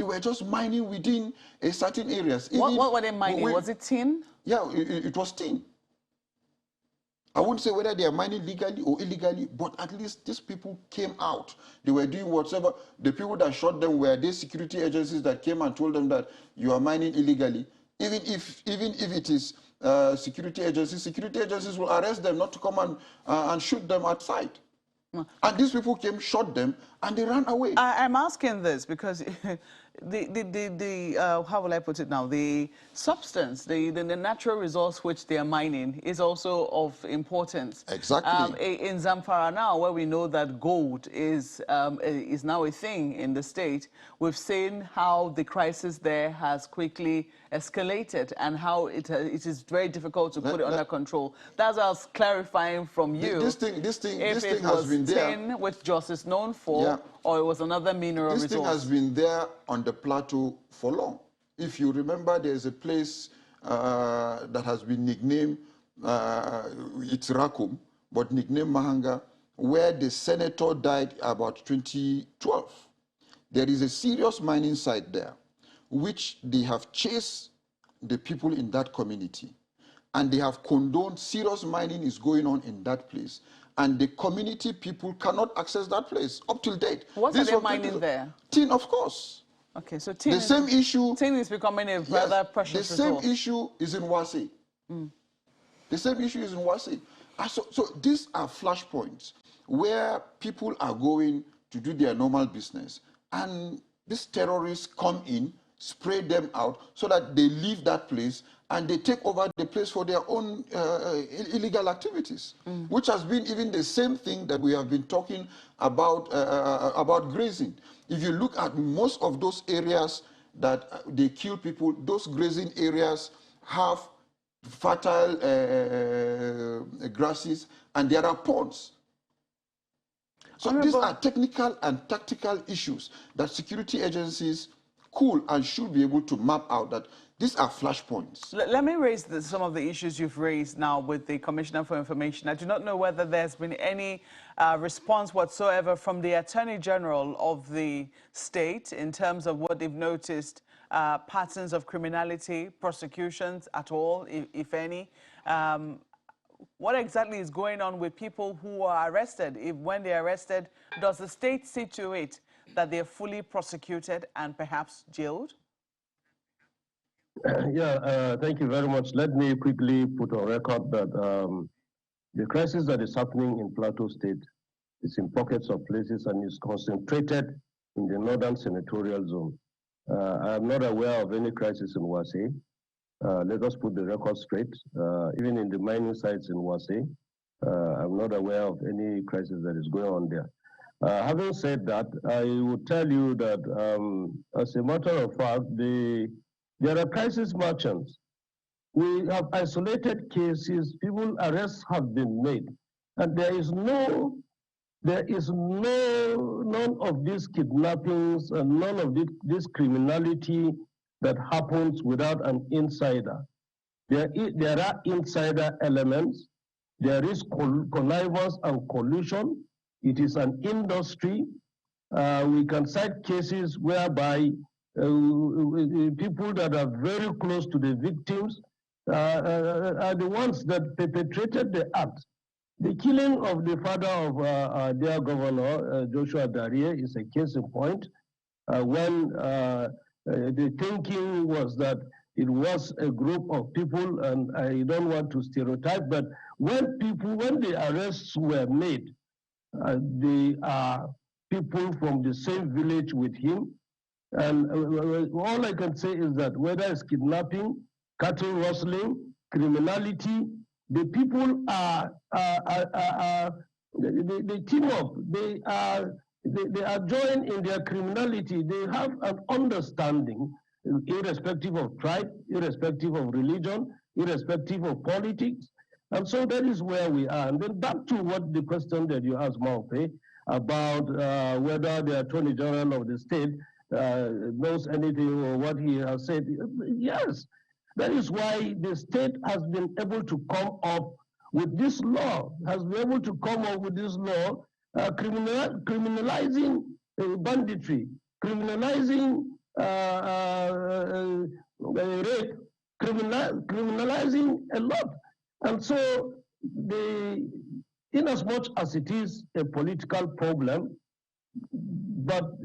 were just mining within a certain areas. What were they mining? Was it tin? Yeah, it was tin. I wouldn't say whether they are mining legally or illegally, but at least these people came out. They were doing whatever. The people that shot them were the security agencies that came and told them that you are mining illegally. Even if it is security agencies will arrest them not to come and shoot them outside. And these people came, shot them, and they ran away. I'm asking this because how will I put it now? The substance, the natural resource which they are mining is also of importance. Exactly. In Zamfara now, where we know that gold is now a thing in the state, we've seen how the crisis there has quickly escalated and how it is very difficult to put it under control. That's what I was clarifying from you. This thing has been there. Tin, which Jos is known for, or it was another mineral resource. This thing has been there on the plateau for long. If you remember, there's a place that has been nicknamed, it's Rakum, but nicknamed Mahanga, where the senator died about 2012. There is a serious mining site there, which they have chased the people in that community. And they have condoned serious mining is going on in that place. And the community people cannot access that place up till date. What are they mining there? Tin, of course. Okay, so tin. The same issue. Tin is becoming a rather precious resource. The same issue is in Wase. The same issue is in Wase. So these are flashpoints where people are going to do their normal business, and these terrorists come in, spray them out, so that they leave that place and they take over the place for their own illegal activities, which has been even the same thing that we have been talking about grazing. If you look at most of those areas that they kill people, those grazing areas have fertile grasses, and there are ponds. So these are technical and tactical issues that security agencies could and should be able to map out, that these are flashpoints. Let me raise some of the issues you've raised now with the Commissioner for Information. I do not know whether there's been any response whatsoever from the Attorney General of the state in terms of what they've noticed, patterns of criminality, prosecutions at all, if any. What exactly is going on with people who are arrested? When they're arrested, does the state see to it that they're fully prosecuted and perhaps jailed? Thank you very much. Let me quickly put on record that the crisis that is happening in Plateau State is in pockets of places and is concentrated in the northern senatorial zone. I am not aware of any crisis in Wase. Let us put the record straight. Even in the mining sites in Wase, I'm not aware of any crisis that is going on there. Having said that, I will tell you that as a matter of fact, there are crisis merchants. We have isolated cases, arrests have been made, and there is none of these kidnappings and none of this criminality that happens without an insider. There are insider elements. There is connivance and collusion. It is an industry. We can cite cases whereby people that are very close to the victims are the ones that perpetrated the act. The killing of the father of our dear governor, Joshua Darie, is a case in point when the thinking was that it was a group of people, and I don't want to stereotype, but when the arrests were made, they are people from the same village with him. And all I can say is that whether it's kidnapping, cattle rustling, criminality, the people they team up. They are joined in their criminality. They have an understanding, irrespective of tribe, irrespective of religion, irrespective of politics. And so that is where we are. And then back to what the question that you asked, Maupe, about whether the Attorney General of the state knows anything or what he has said. Yes, that is why the state has been able to come up with this law, criminalizing banditry, criminalizing rape, criminalizing a lot. And so, in as much as it is a political problem, but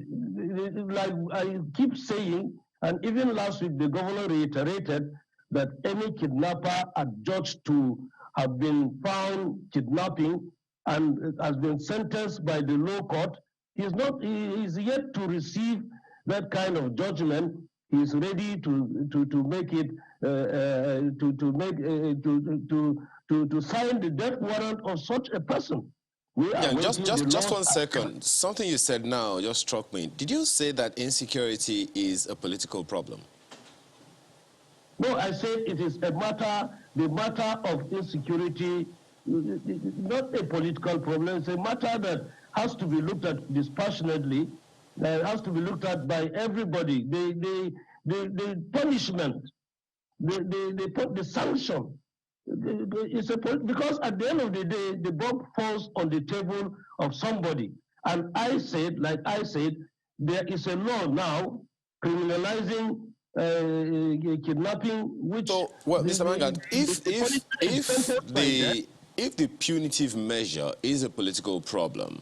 like I keep saying, and even last week the governor reiterated that any kidnapper adjudged to have been found kidnapping and has been sentenced by the law court, he is yet to receive that kind of judgment. He is ready to make it to sign the death warrant of such a person. Yeah, just 1 second. Something you said now just struck me. Did you say that insecurity is a political problem? No, I said it is the matter of insecurity, not a political problem. It's a matter that has to be looked at dispassionately, that has to be looked at by everybody. The punishment, the sanction, because at the end of the day, the bomb falls on the table of somebody. And I said, there is a law now criminalizing kidnapping, which... So, well, Mr. Mangan, if the punitive measure is a political problem,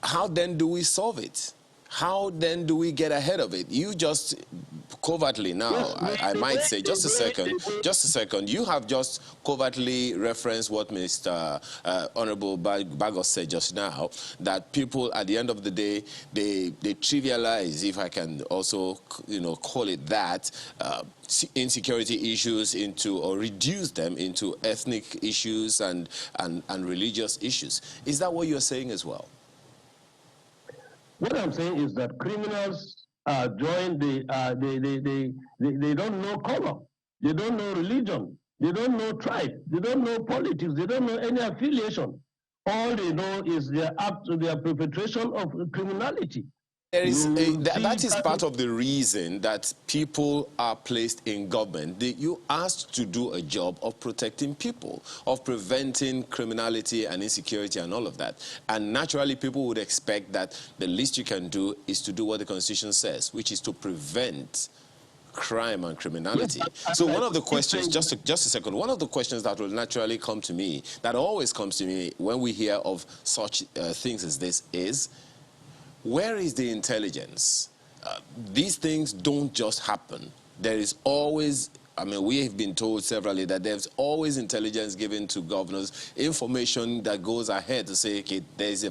how then do we solve it? How then do we get ahead of it? You just covertly now, I might say, just a second, you have just covertly referenced what Mr. Honorable Bagos said just now, that people at the end of the day, they trivialize, if I can also, call it that, insecurity issues into, or reduce them into ethnic issues and religious issues. Is that what you're saying as well? What I'm saying is that criminals join they don't know color, they don't know religion, they don't know tribe, they don't know politics, they don't know any affiliation. All they know is their perpetration of criminality. That is part of the reason that people are placed in government. You asked to do a job of protecting people, of preventing criminality and insecurity and all of that. And naturally, people would expect that the least you can do is to do what the Constitution says, which is to prevent crime and criminality. So one of the questions, just a second, one of the questions that will naturally come to me, that always comes to me when we hear of such things as this is, where is the intelligence? These things don't just happen. There is always, we have been told severally that there's always intelligence given to governors, information that goes ahead to say, okay, there's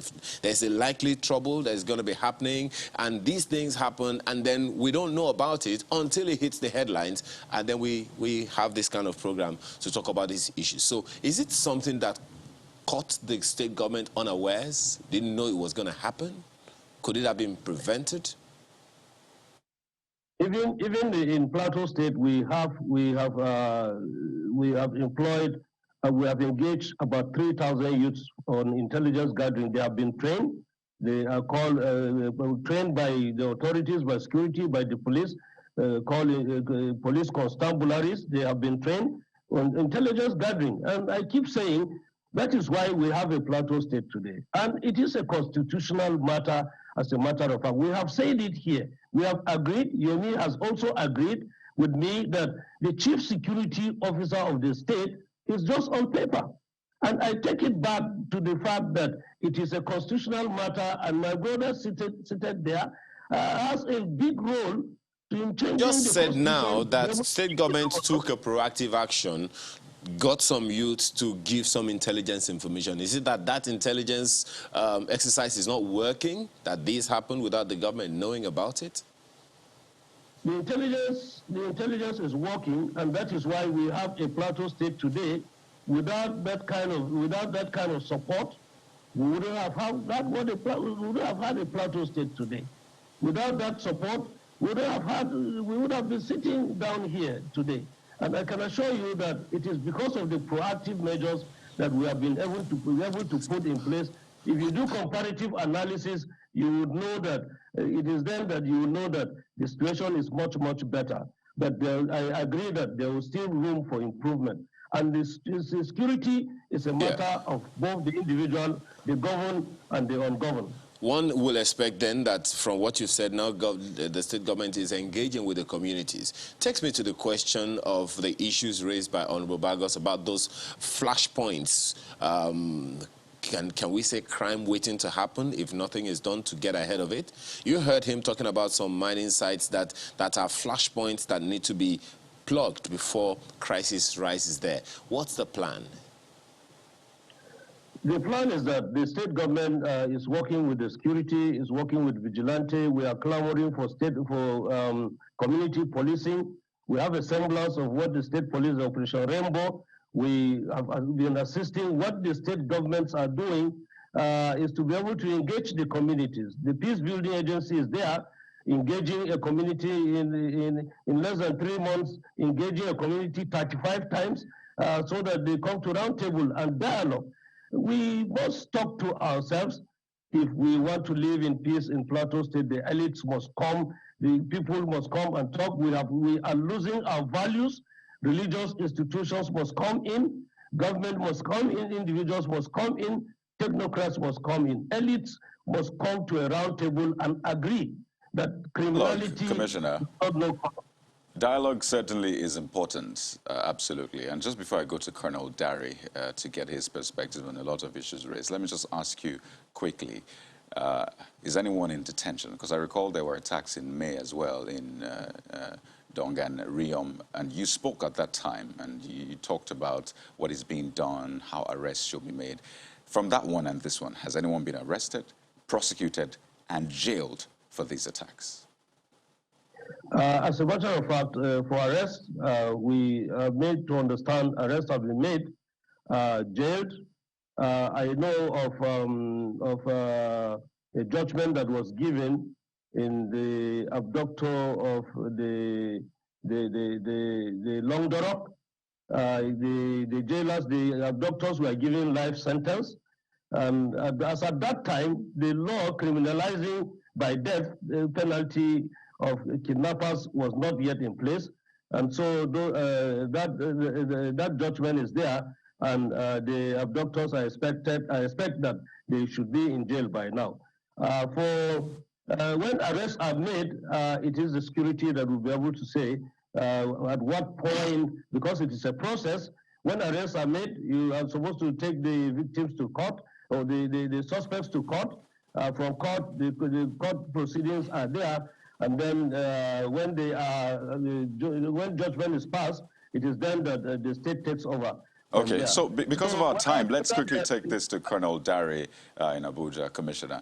a likely trouble that's going to be happening, and these things happen, and then we don't know about it until it hits the headlines, and then we have this kind of program to talk about these issues. So is it something that caught the state government unawares, didn't know it was going to happen? Could it have been prevented? Even in Plateau State, we have engaged about 3,000 youths on intelligence gathering. They have been trained. They are called trained by the authorities, by security, by the police, called police constabularies. They have been trained on intelligence gathering, and I keep saying that is why we have a Plateau State today, and it is a constitutional matter. As a matter of fact, we have said it here. We have agreed, Yomi has also agreed with me that the chief security officer of the state is just on paper. And I take it back to the fact that it is a constitutional matter, and my brother seated there has a big role in changing You just said now that state government took a proactive action, got some youths to give some intelligence information. Is it that intelligence exercise is not working, that this happened without the government knowing about it? The intelligence is working, and that is why we have a Plateau State today. Without that kind of support, we wouldn't have had a Plateau State today. Without that support, we would have been sitting down here today. And I can assure you that it is because of the proactive measures that we have been able to put in place. If you do comparative analysis, you would know that it is then that you will know that the situation is much, much better. But I agree that there is still room for improvement. And this security is a matter of both the individual, the governed, and the ungoverned. One will expect then that from what you said now, the state government is engaging with the communities. Takes me to the question of the issues raised by Honorable Bagos about those flashpoints. Can we say crime waiting to happen if nothing is done to get ahead of it? You heard him talking about some mining sites that are flashpoints that need to be plugged before crisis rises there. What's the plan? The plan is that the state government is working with the security, is working with vigilante. We are clamoring for community policing. We have a semblance of what the state police Operation Rainbow. We have been assisting. What the state governments are doing is to be able to engage the communities. The peace building agency is there, engaging a community in less than 3 months, engaging a community 35 times so that they come to round table and dialogue. We must talk to ourselves. If we want to live in peace in Plateau State, the elites must come, the people must come and talk. We are losing our values. Religious institutions must come in, government must come in, individuals must come in, technocrats must come in. Elites must come to a round table and agree that criminality... Look, Commissioner, dialogue certainly is important, absolutely. And just before I go to Colonel Dari to get his perspective on a lot of issues raised, let me just ask you quickly, is anyone in detention? Because I recall there were attacks in May as well in Dongan, Riom, and you spoke at that time and you talked about what is being done, how arrests should be made. From that one and this one, has anyone been arrested, prosecuted, and jailed for these attacks? As a matter of fact, for arrests, we made to understand arrests have been made, jailed. I know of a judgment that was given in the abductor of the Longdorok. The jailers, the abductors were given life sentence. And as at that time, the law criminalizing by death the penalty of kidnappers was not yet in place. And so that judgment is there, and the abductors I expect that they should be in jail by now. When arrests are made, it is the security that will be able to say at what point, because it is a process. When arrests are made, you are supposed to take the victims to court, or the suspects to court. From court, the court proceedings are there, and then when judgment is passed, it is then that the state takes over. Okay, so because of our time, let's quickly take this to Colonel Dari in Abuja, Commissioner.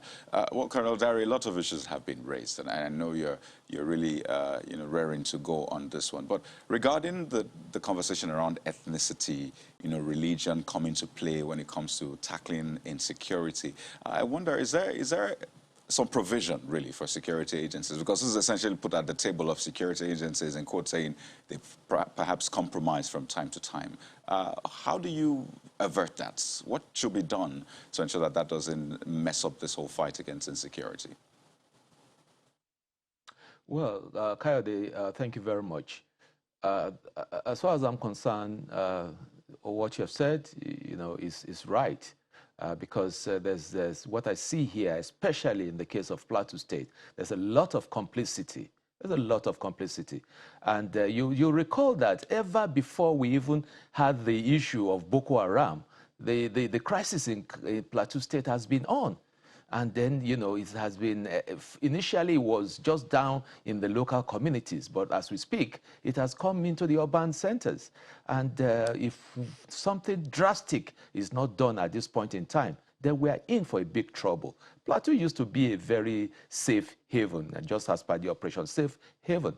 Well, Colonel Dari, a lot of issues have been raised, and I know you're really raring to go on this one. But regarding the conversation around ethnicity, religion come into play when it comes to tackling insecurity, I wonder, is there some provision, really, for security agencies? Because this is essentially put at the table of security agencies, in quote, saying they perhaps compromise from time to time. How do you avert that? What should be done to ensure that that doesn't mess up this whole fight against insecurity? Well, Kayode, thank you very much. As far as I'm concerned, what you have said, is right. Because there's what I see here, especially in the case of Plateau State, there's a lot of complicity. There's a lot of complicity. And you recall that ever before we even had the issue of Boko Haram, the crisis in Plateau State has been on. And then, it has been, initially it was just down in the local communities, but as we speak, it has come into the urban centers. And if something drastic is not done at this point in time, then we are in for a big trouble. Plateau used to be a very safe haven, and just as per the operation, safe haven,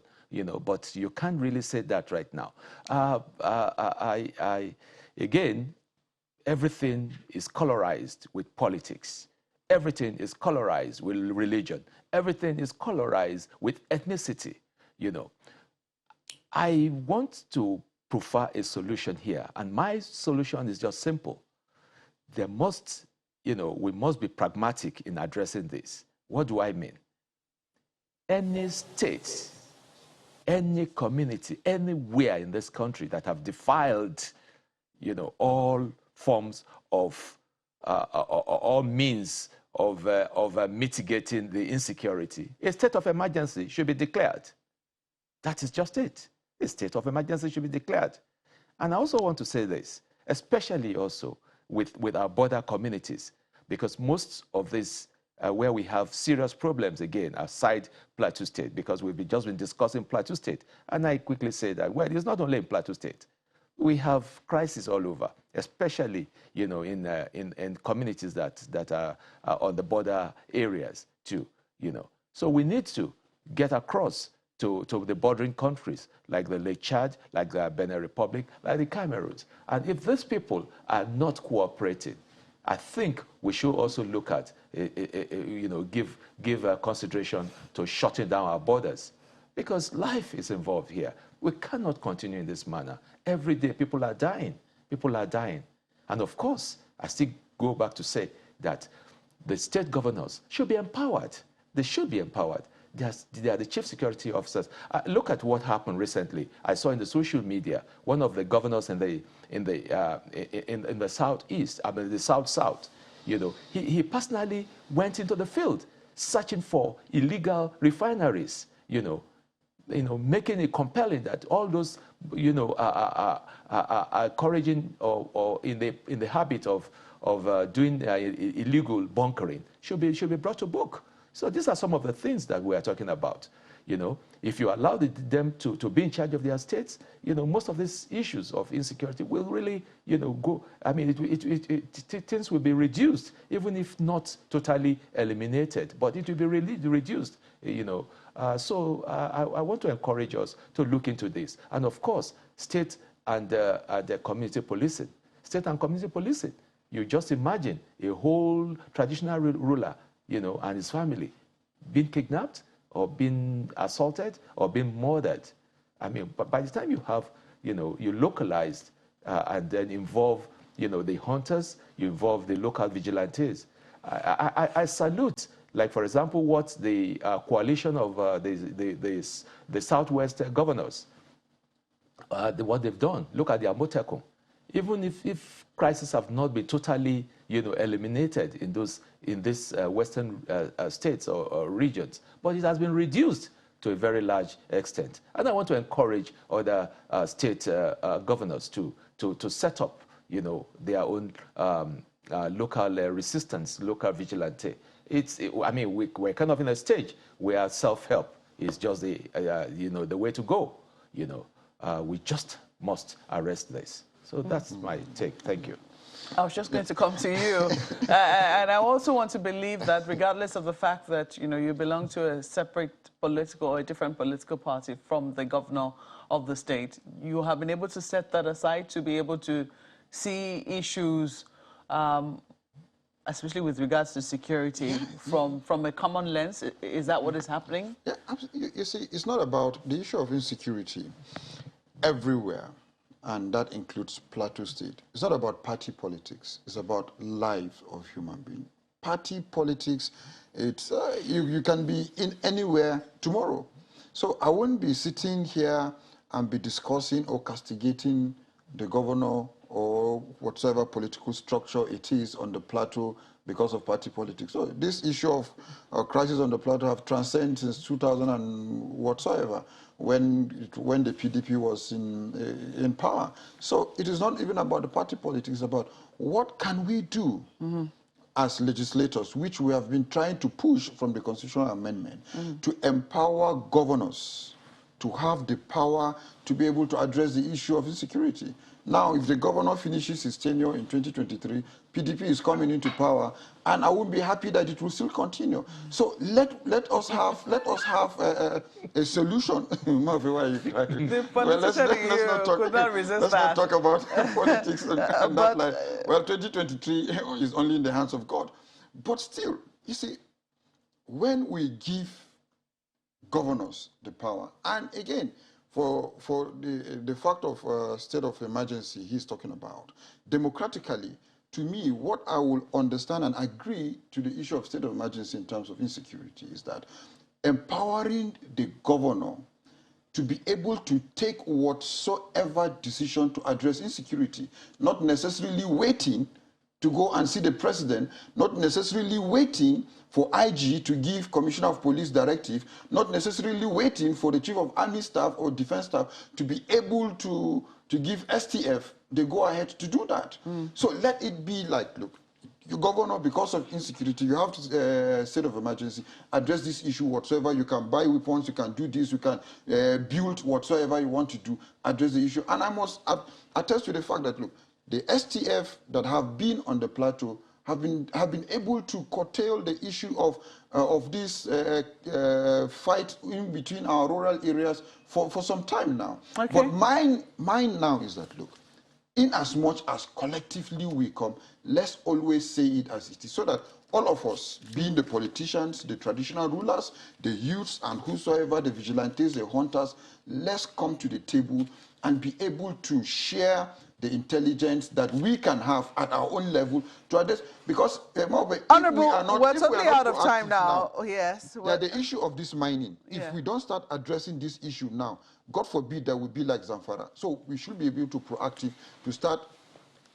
but you can't really say that right now. Again, everything is colorized with politics. Everything is colorized with religion. Everything is colorized with ethnicity, I want to prefer a solution here. And my solution is just simple. There must, we must be pragmatic in addressing this. What do I mean? Any state, any community, anywhere in this country that have defiled, all forms of, all means of mitigating the insecurity, a state of emergency should be declared. That is just it. A state of emergency should be declared. And I also want to say this, especially also with our border communities, because most of this, where we have serious problems again, aside Plateau State, because we've just been discussing Plateau State. And I quickly say that, well, it's not only in Plateau State. We have crises all over, especially, in communities that are on the border areas too, So we need to get across to the bordering countries, like the Lake Chad, like the Benin Republic, like the Cameroons. And if these people are not cooperating, I think we should also look at, give consideration to shutting down our borders, because life is involved here. We cannot continue in this manner. Every day, people are dying. People are dying. And of course, I still go back to say that the state governors should be empowered. They should be empowered. They are the chief security officers. Look at what happened recently. I saw in the social media, one of the governors in the southeast, I mean the south, he personally went into the field searching for illegal refineries, making it compelling that all those, are encouraging or in the habit of doing illegal bunkering should be brought to book. So these are some of the things that we are talking about. If you allow them to be in charge of their states, most of these issues of insecurity will really, go. I mean, things will be reduced, even if not totally eliminated, but it will be really reduced, So I want to encourage us to look into this. And of course, state and the community policing. State and community policing. You just imagine a whole traditional ruler, and his family being kidnapped or being assaulted or being murdered. I mean, but by the time you have, you localized and then involve, the hunters, you involve the local vigilantes. I salute, like, for example, what the coalition of the Southwest governors, what they've done. Look at the Amotekun. Even if crises have not been totally, eliminated in these western states or regions, but it has been reduced to a very large extent. And I want to encourage other state governors to set up, their own local resistance, local vigilante. I mean, we're kind of in a stage where self-help is just the way to go. We just must arrest this. So that's my take. Thank you. I was just going to come to you. And I also want to believe that regardless of the fact that, you belong to a separate political or a different political party from the governor of the state, you have been able to set that aside to be able to see issues, especially with regards to security, from a common lens. Is that what is happening? Yeah, absolutely. You see, it's not about the issue of insecurity everywhere. And that includes Plateau State. It's not about party politics. It's about lives of human beings. Party politics, it's you can be in anywhere tomorrow. So I wouldn't be sitting here and be discussing or castigating the governor or whatever political structure it is on the Plateau because of party politics. So this issue of crisis on the Plateau have transcended since 2000 and whatsoever, when the PDP was in power. So it is not even about the party politics, it's about what can we do as legislators, which we have been trying to push from the constitutional amendment, to empower governors to have the power to be able to address the issue of insecurity. Now, if the governor finishes his tenure in 2023, PDP is coming into power, and I would be happy that it will still continue. So let us have a solution. Murphy, why are you crying? Well, let's not talk about politics and that line. Well, 2023 is only in the hands of God. But still, you see, when we give governors the power, and again, for the fact of state of emergency he's talking about, democratically, to me, what I will understand and agree to the issue of state of emergency in terms of insecurity is that empowering the governor to be able to take whatsoever decision to address insecurity, not necessarily waiting to go and see the president, not necessarily waiting for IG to give Commissioner of Police directive, not necessarily waiting for the Chief of Army Staff or Defense Staff to be able to give STF the go-ahead to do that. So let it be like, look, you governor, because of insecurity, you have to state of emergency, address this issue whatsoever. You can buy weapons, you can do this, you can build whatsoever you want to do, address the issue. And I must attest to the fact that, look, the STF that have been on the plateau have been able to curtail the issue of this fight in between our rural areas for some time now. Okay. But mine now is that, look, in as much as collectively we come, let's always say it as it is, so that all of us, being the politicians, the traditional rulers, the youths, and whosoever, the vigilantes, the hunters, let's come to the table and be able to share the intelligence that we can have at our own level to address, because Honorable, we're totally out of time now. Yes. Yeah, the issue of this mining, if we don't start addressing this issue now, God forbid that will be like Zamfara. So we should be able to proactive to start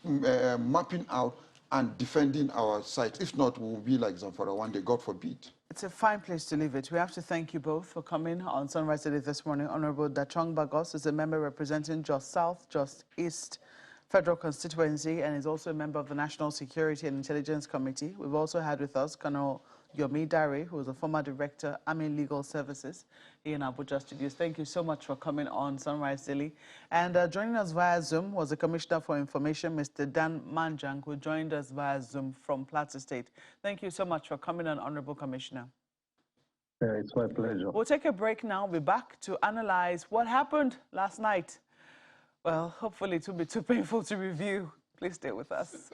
mapping out and defending our sites. If not, we will be like Zamfara one day, God forbid. It's a fine place to leave it. We have to thank you both for coming on Sunrise Today this morning. Honorable Dachong Bagos is a member representing Just South, Just East Federal Constituency, and is also a member of the National Security and Intelligence Committee. We've also had with us Colonel Yomi Dare, who is a former director, Army Legal Services here in Abuja Studios. Thank you so much for coming on Sunrise Daily. And joining us via Zoom was the Commissioner for Information, Mr. Dan Manjang, who joined us via Zoom from Plateau State. Thank you so much for coming on, Honorable Commissioner. Yeah, it's my pleasure. We'll take a break now. We'll be back to analyze what happened last night. Well, hopefully it won't be too painful to review. Please stay with us.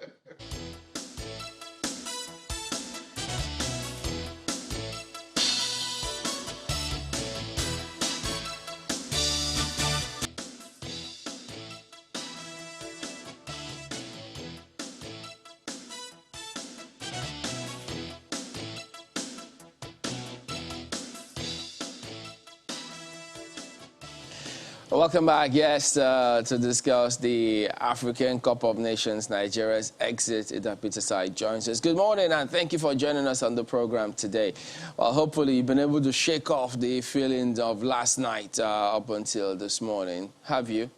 Welcome back, yes, to discuss the African Cup of Nations, Nigeria's exit. Ida Peterside joins us. Good morning, and thank you for joining us on the program today. Well, hopefully you've been able to shake off the feelings of last night up until this morning. Have you?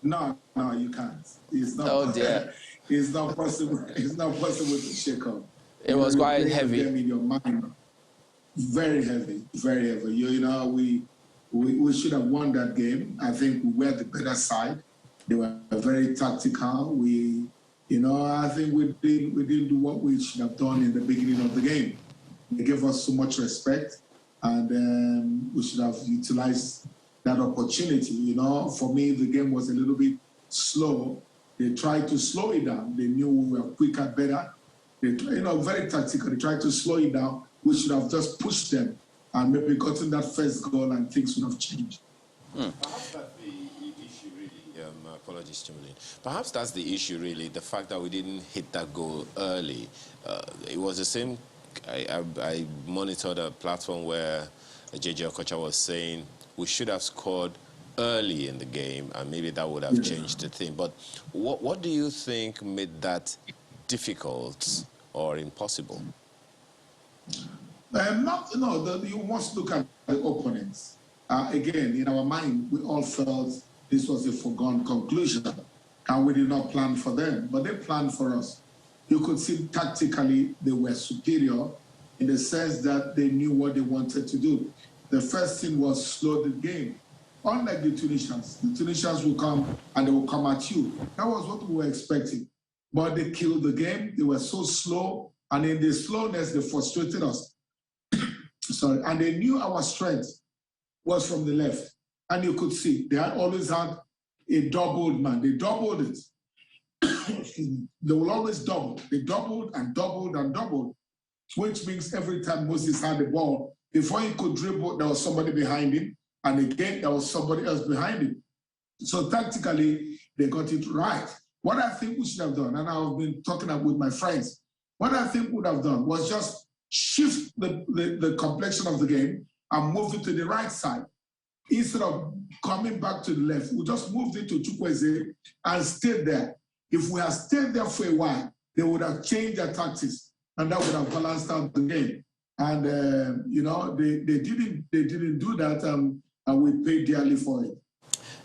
No, you can't. It's not, oh, dear. It's not possible. It's not possible to shake off. It was quite heavy. In your mind. Very heavy, very heavy. You know, we should have won that game. I think we were the better side. They were very tactical. I think we didn't do what we should have done in the beginning of the game. They gave us so much respect, and we should have utilized that opportunity. You know, for me, the game was a little bit slow. They tried to slow it down. They knew we were quicker, better. They, very tactical. They tried to slow it down. We should have just pushed them and maybe gotten that first goal, and things would have changed. Perhaps that's the issue, really. Apologies, Chimlin. Perhaps that's the issue, really, the fact that we didn't hit that goal early. It was the same. I monitored a platform where JJ Okocha was saying we should have scored early in the game, and maybe that would have changed the thing. But what do you think made that difficult or impossible? You must look at the opponents. Again, in our mind, we all felt this was a foregone conclusion, and we did not plan for them, but they planned for us. You could see tactically they were superior in the sense that they knew what they wanted to do. The first thing was slow the game. Unlike the Tunisians will come and they will come at you. That was what we were expecting. But they killed the game. They were so slow, and in the slowness, they frustrated us. Sorry, and they knew our strength was from the left. And you could see they had always had a doubled man. They doubled it. They will always double. They doubled and doubled and doubled, which means every time Moses had the ball, before he could dribble, there was somebody behind him. And again, there was somebody else behind him. So tactically, they got it right. What I think we should have done, and I've been talking with my friends, what I think we would have done was just shift the complexion of the game and move it to the right side. Instead of coming back to the left, we just moved it to Chukwueze and stayed there. If we had stayed there for a while, they would have changed their tactics, and that would have balanced out the game. And you know, they didn't do that, and we paid dearly for it.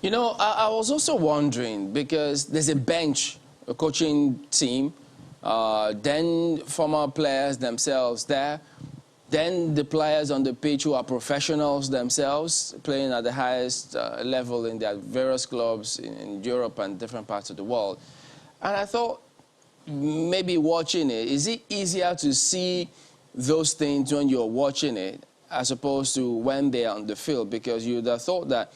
You know, I was also wondering, because there's a bench, a coaching team, then former players themselves there, then the players on the pitch who are professionals themselves, playing at the highest level in their various clubs in Europe and different parts of the world. And I thought, maybe watching it, is it easier to see those things when you're watching it as opposed to when they're on the field? Because you'd have thought that,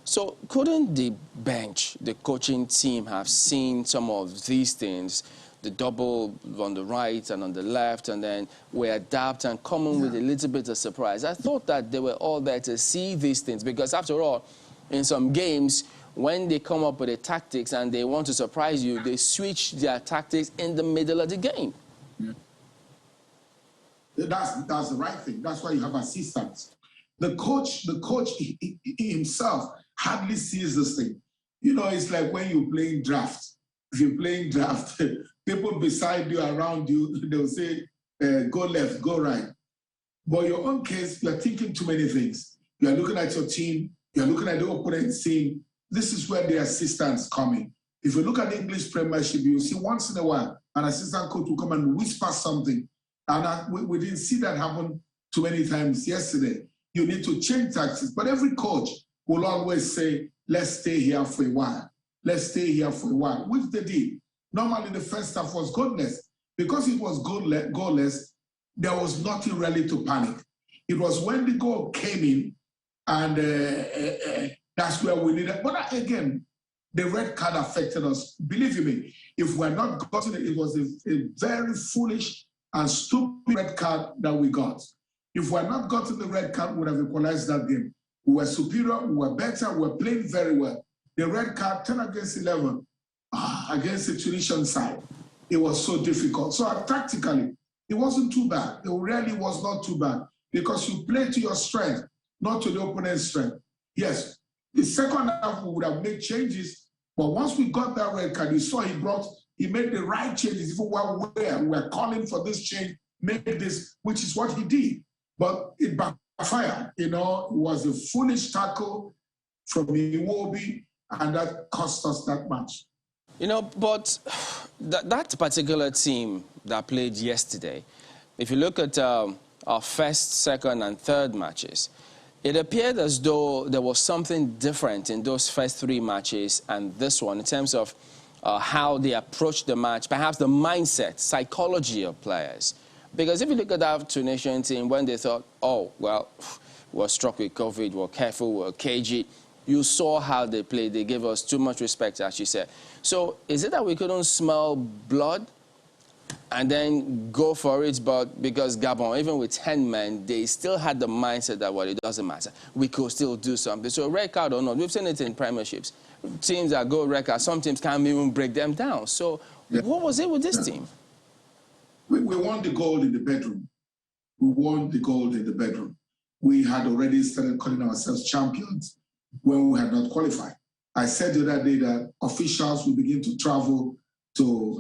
so couldn't the bench, the coaching team, have seen some of these things, the double on the right and on the left, and then we adapt and come in with a little bit of surprise? I thought that they were all there to see these things, because after all, in some games, when they come up with the tactics and they want to surprise you, they switch their tactics in the middle of the game. Yeah. That's the right thing. That's why you have assistants. The coach himself hardly sees this thing. You know, it's like when you're playing draft. If you're playing draft, people beside you, around you, they'll say, go left, go right. But in your own case, you're thinking too many things. You're looking at your team, you're looking at the opponent's team. This is where the assistants come in. If you look at the English Premiership, you'll see once in a while an assistant coach will come and whisper something. And we didn't see that happen too many times yesterday. You need to change tactics. But every coach will always say, let's stay here for a while. Let's stay here for a while, which they did. Normally, the first half was goalless. Because it was goalless, there was nothing really to panic. It was when the goal came in, and that's where we needed. But again, the red card affected us. Believe me, if we had not gotten it, it was a very foolish and stupid red card that we got. If we had not gotten the red card, we would have equalized that game. We were superior, we were better, we were playing very well. The red card, 10 against 11, against the Tunisian side, it was so difficult. So tactically, it wasn't too bad. It really was not too bad, because you play to your strength, not to the opponent's strength. Yes, the second half we would have made changes, but once we got that red card, you saw he made the right changes. Even while we were calling for this change, make this, which is what he did. But it backfired. You know, it was a foolish tackle from Iwobi, and that cost us that much. You know, but that particular team that played yesterday, if you look at our first, second, and third matches, it appeared as though there was something different in those first three matches and this one in terms of how they approached the match, perhaps the mindset, psychology of players. Because if you look at that Tunisian team, when they thought, oh, well, we're struck with COVID, we're careful, we're cagey, you saw how they played. They gave us too much respect, as you said. So is it that we couldn't smell blood and then go for it? But because Gabon, even with 10 men, they still had the mindset that, well, it doesn't matter. We could still do something. So red card or not, we've seen it in premierships. Teams that go red card, some teams can't even break them down. So what was it with this team? We won the gold in the bedroom. We won the gold in the bedroom. We had already started calling ourselves champions when we had not qualified. I said the other day that officials will begin to travel to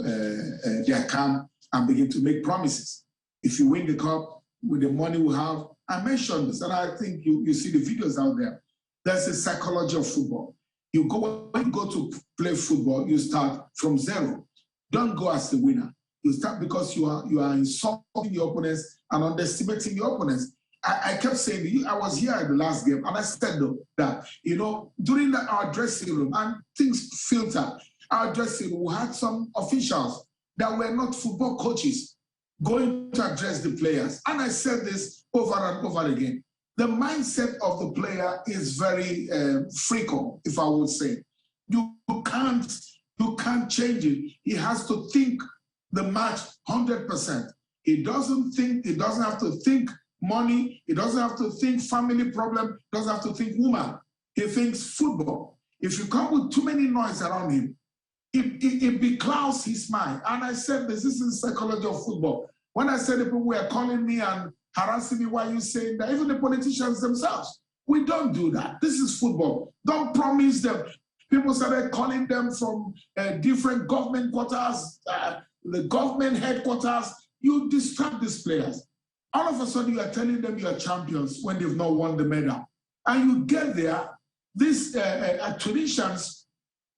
their camp and begin to make promises. If you win the cup with the money we have, I mentioned this, and I think you see the videos out there. That's the psychology of football. When you go to play football, you start from zero. Don't go as the winner. You start because you are insulting your opponents and underestimating your opponents. I kept saying, I was here at the last game, and I said though, that, you know, during our dressing room, and things filtered, our dressing room, we had some officials that were not football coaches going to address the players. And I said this over and over again. The mindset of the player is very fickle, if I would say. You can't change it. He has to think the match 100%. He doesn't have to think money. He doesn't have to think family problem. He doesn't have to think woman. He thinks football. If you come with too many noise around him, it beclouds his mind. And I said this is the psychology of football. When I said the people were calling me and harassing me, why are you saying that? Even the politicians themselves, we don't do that. This is football. Don't promise them. People started calling them from different government quarters, the government headquarters. You disturb these players. All of a sudden, you are telling them you are champions when they've not won the medal. And you get there, these Tunisians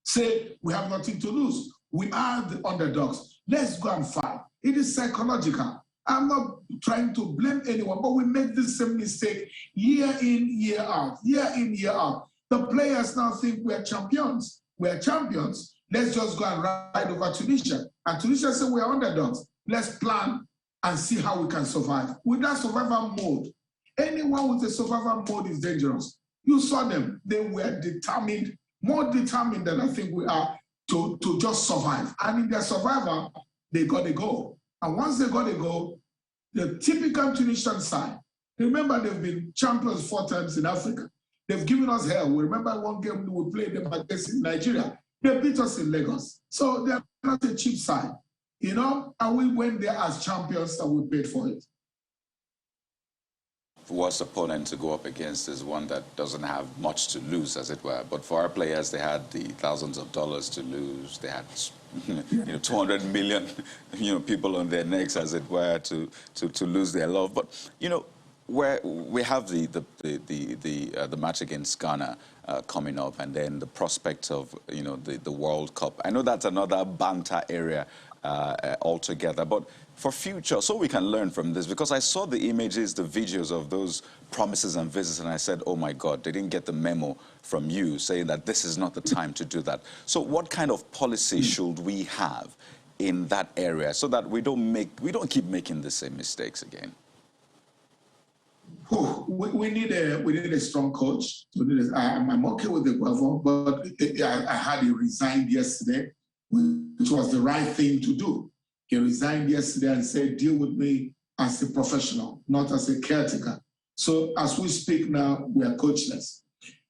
say, we have nothing to lose. We are the underdogs. Let's go and fight. It is psychological. I'm not trying to blame anyone, but we make the same mistake year in, year out, year in, year out. The players now think we are champions. We are champions. Let's just go and ride over Tunisia. And Tunisia say we are underdogs. Let's plan and see how we can survive. With that survival mode, anyone with a survival mode is dangerous. You saw them. They were determined, more determined than I think we are to just survive. And in their survival, they got a goal. And once they got a goal, the typical Tunisian side, remember they've been champions 4 times in Africa. They've given us hell. We remember one game we played them against in Nigeria. They beat us in Lagos. So they're not a cheap side, you know? And we went there as champions and we paid for it. Worst opponent to go up against is one that doesn't have much to lose, as it were. But for our players, they had the thousands of dollars to lose. They had 200 million people on their necks, as it were, to lose their love. But where we have the match against Ghana coming up, and then the prospect of the World Cup. I know that's another banter area altogether, but for future, so we can learn from this, because I saw the images, the videos of those promises and visits, and I said, oh my God, they didn't get the memo from you saying that this is not the time to do that. So what kind of policy should we have in that area so that we don't keep making the same mistakes again? We need a strong coach. I'm okay with the governor, but I had him resigned yesterday, which was the right thing to do. He resigned yesterday and said, deal with me as a professional, not as a caretaker. So as we speak now, we are coachless.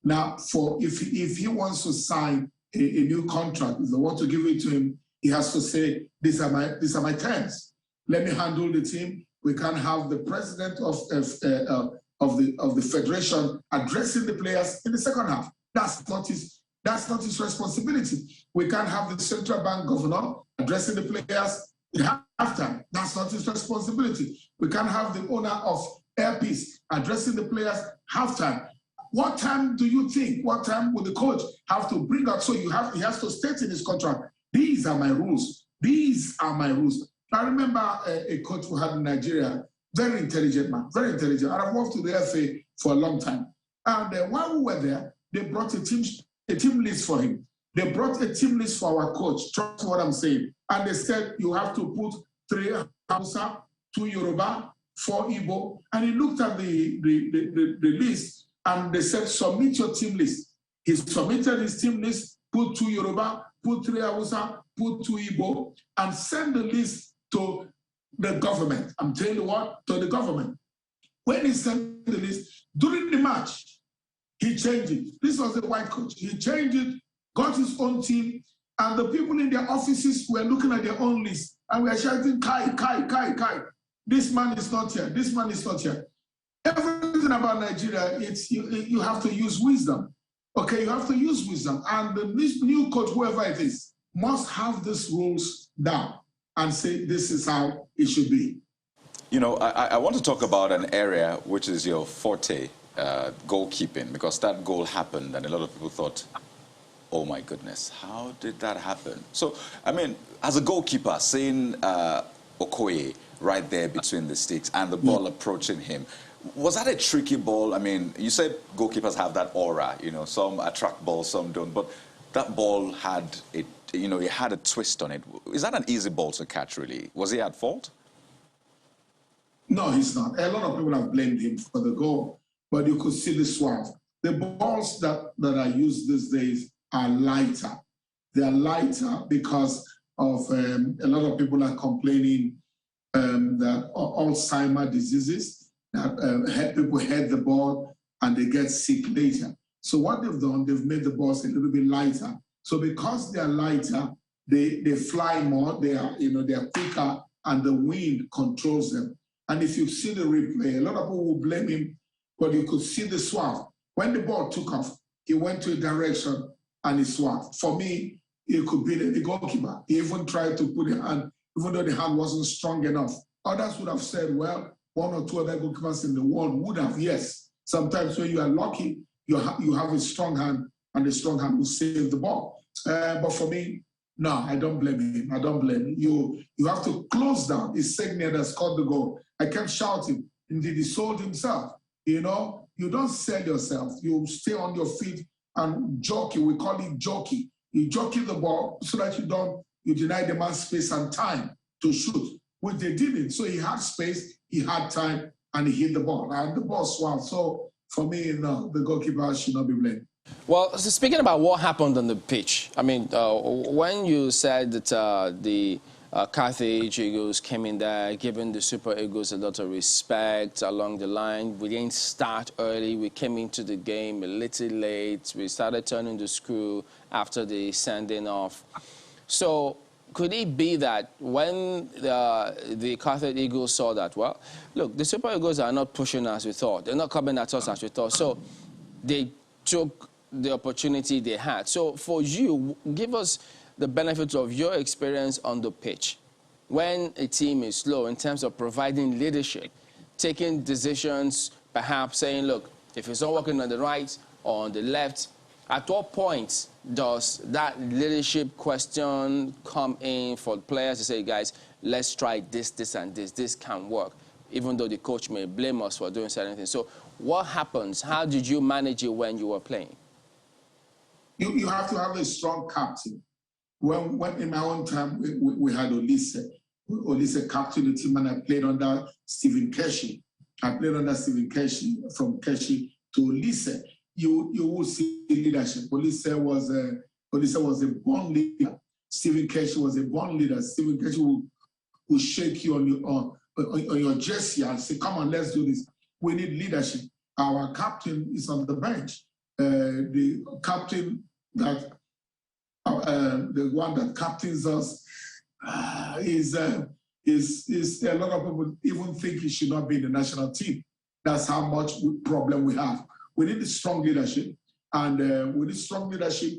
Now, if he wants to sign a new contract, if they want to give it to him, he has to say, these are my terms. Let me handle the team. We can't have the president of the federation addressing the players in the second half. That's not his responsibility. We can't have the central bank governor addressing the players in halftime. That's not his responsibility. We can't have the owner of Airpeace addressing the players halftime. What time do you think? What time will the coach have to bring out? So he has to state in his contract, these are my rules. These are my rules. I remember a coach we had in Nigeria, very intelligent man, very intelligent. And I've worked with the FA for a long time. And while we were there, they brought a team list for him. They brought a team list for our coach. Trust what I'm saying. And they said, you have to put 3 Hausa, 2 Yoruba, 4 Igbo. And he looked at the list and they said, submit your team list. He submitted his team list, put 2 Yoruba, put 3 Hausa, put 2 Igbo, and send the list to the government. I'm telling you what, to the government. When he sent the list, during the match, he changed it. This was a white coach. He changed it, got his own team, and the people in their offices were looking at their own list, and we are shouting, Kai, Kai, Kai, Kai. This man is not here. This man is not here. Everything about Nigeria, you have to use wisdom. Okay, you have to use wisdom. And this new coach, whoever it is, must have these rules down and say this is how it should be. I want to talk about an area which is your forte, goalkeeping, because that goal happened and a lot of people thought, oh my goodness, how did that happen? So, I mean, as a goalkeeper, seeing Okoye right there between the sticks and the ball approaching him, was that a tricky ball? I mean, you said goalkeepers have that aura, some attract balls, some don't, but that ball had it had a twist on it. Is that an easy ball to catch, really? Was he at fault? No, he's not. A lot of people have blamed him for the goal, but you could see the swerve. The balls that are used these days are lighter. They are lighter because of a lot of people are complaining that Alzheimer's diseases, people head the ball and they get sick later. So what they've done, they've made the balls a little bit lighter. So because they are lighter, they fly more, they are quicker, and the wind controls them. And if you see the replay, a lot of people will blame him, but you could see the swerve. When the ball took off, he went to a direction and he swerved. For me, it could be the goalkeeper. He even tried to put the hand, even though the hand wasn't strong enough. Others would have said, well, one or two other goalkeepers in the world would have, yes. Sometimes when you are lucky, you have a strong hand, and the strong hand will save the ball. But for me, no, I don't blame him. I don't blame him. You have to close down. It's Segner that scored the goal. I kept shouting. Indeed, he sold himself. You don't sell yourself. You stay on your feet and jockey. We call it jockey. You jockey the ball so that you deny the man space and time to shoot, which they didn't. So he had space, he had time, and he hit the ball. And the ball swung. So for me, no, the goalkeeper should not be blamed. Well, so speaking about what happened on the pitch, I mean, when you said that the Carthage Eagles came in there, giving the Super Eagles a lot of respect along the line, we didn't start early. We came into the game a little late. We started turning the screw after the sending off. So could it be that when the Carthage Eagles saw that, well, look, the Super Eagles are not pushing as we thought. They're not coming at us as we thought. So they took the opportunity they had. So for you, give us the benefits of your experience on the pitch. When a team is slow in terms of providing leadership, taking decisions, perhaps saying, look, if it's not working on the right or on the left, at what point does that leadership question come in for players to say, guys, let's try this, this, and this. This can work, even though the coach may blame us for doing certain things. So what happens? How did you manage it when you were playing? You have to have a strong captain. When in my own time, we had Olise captain the team, and I played under Stephen Keshi. I played under Stephen Keshi, from Keshi to Olise. You will see leadership. Olise was a born leader. Stephen Keshi was a born leader. Stephen Keshi will shake you on your jersey and say, come on, let's do this. We need leadership. Our captain is on the bench. The captain that the one that captains us is a lot of people even think he should not be in the national team. That's how much problem we have. We need a strong leadership, and with this strong leadership,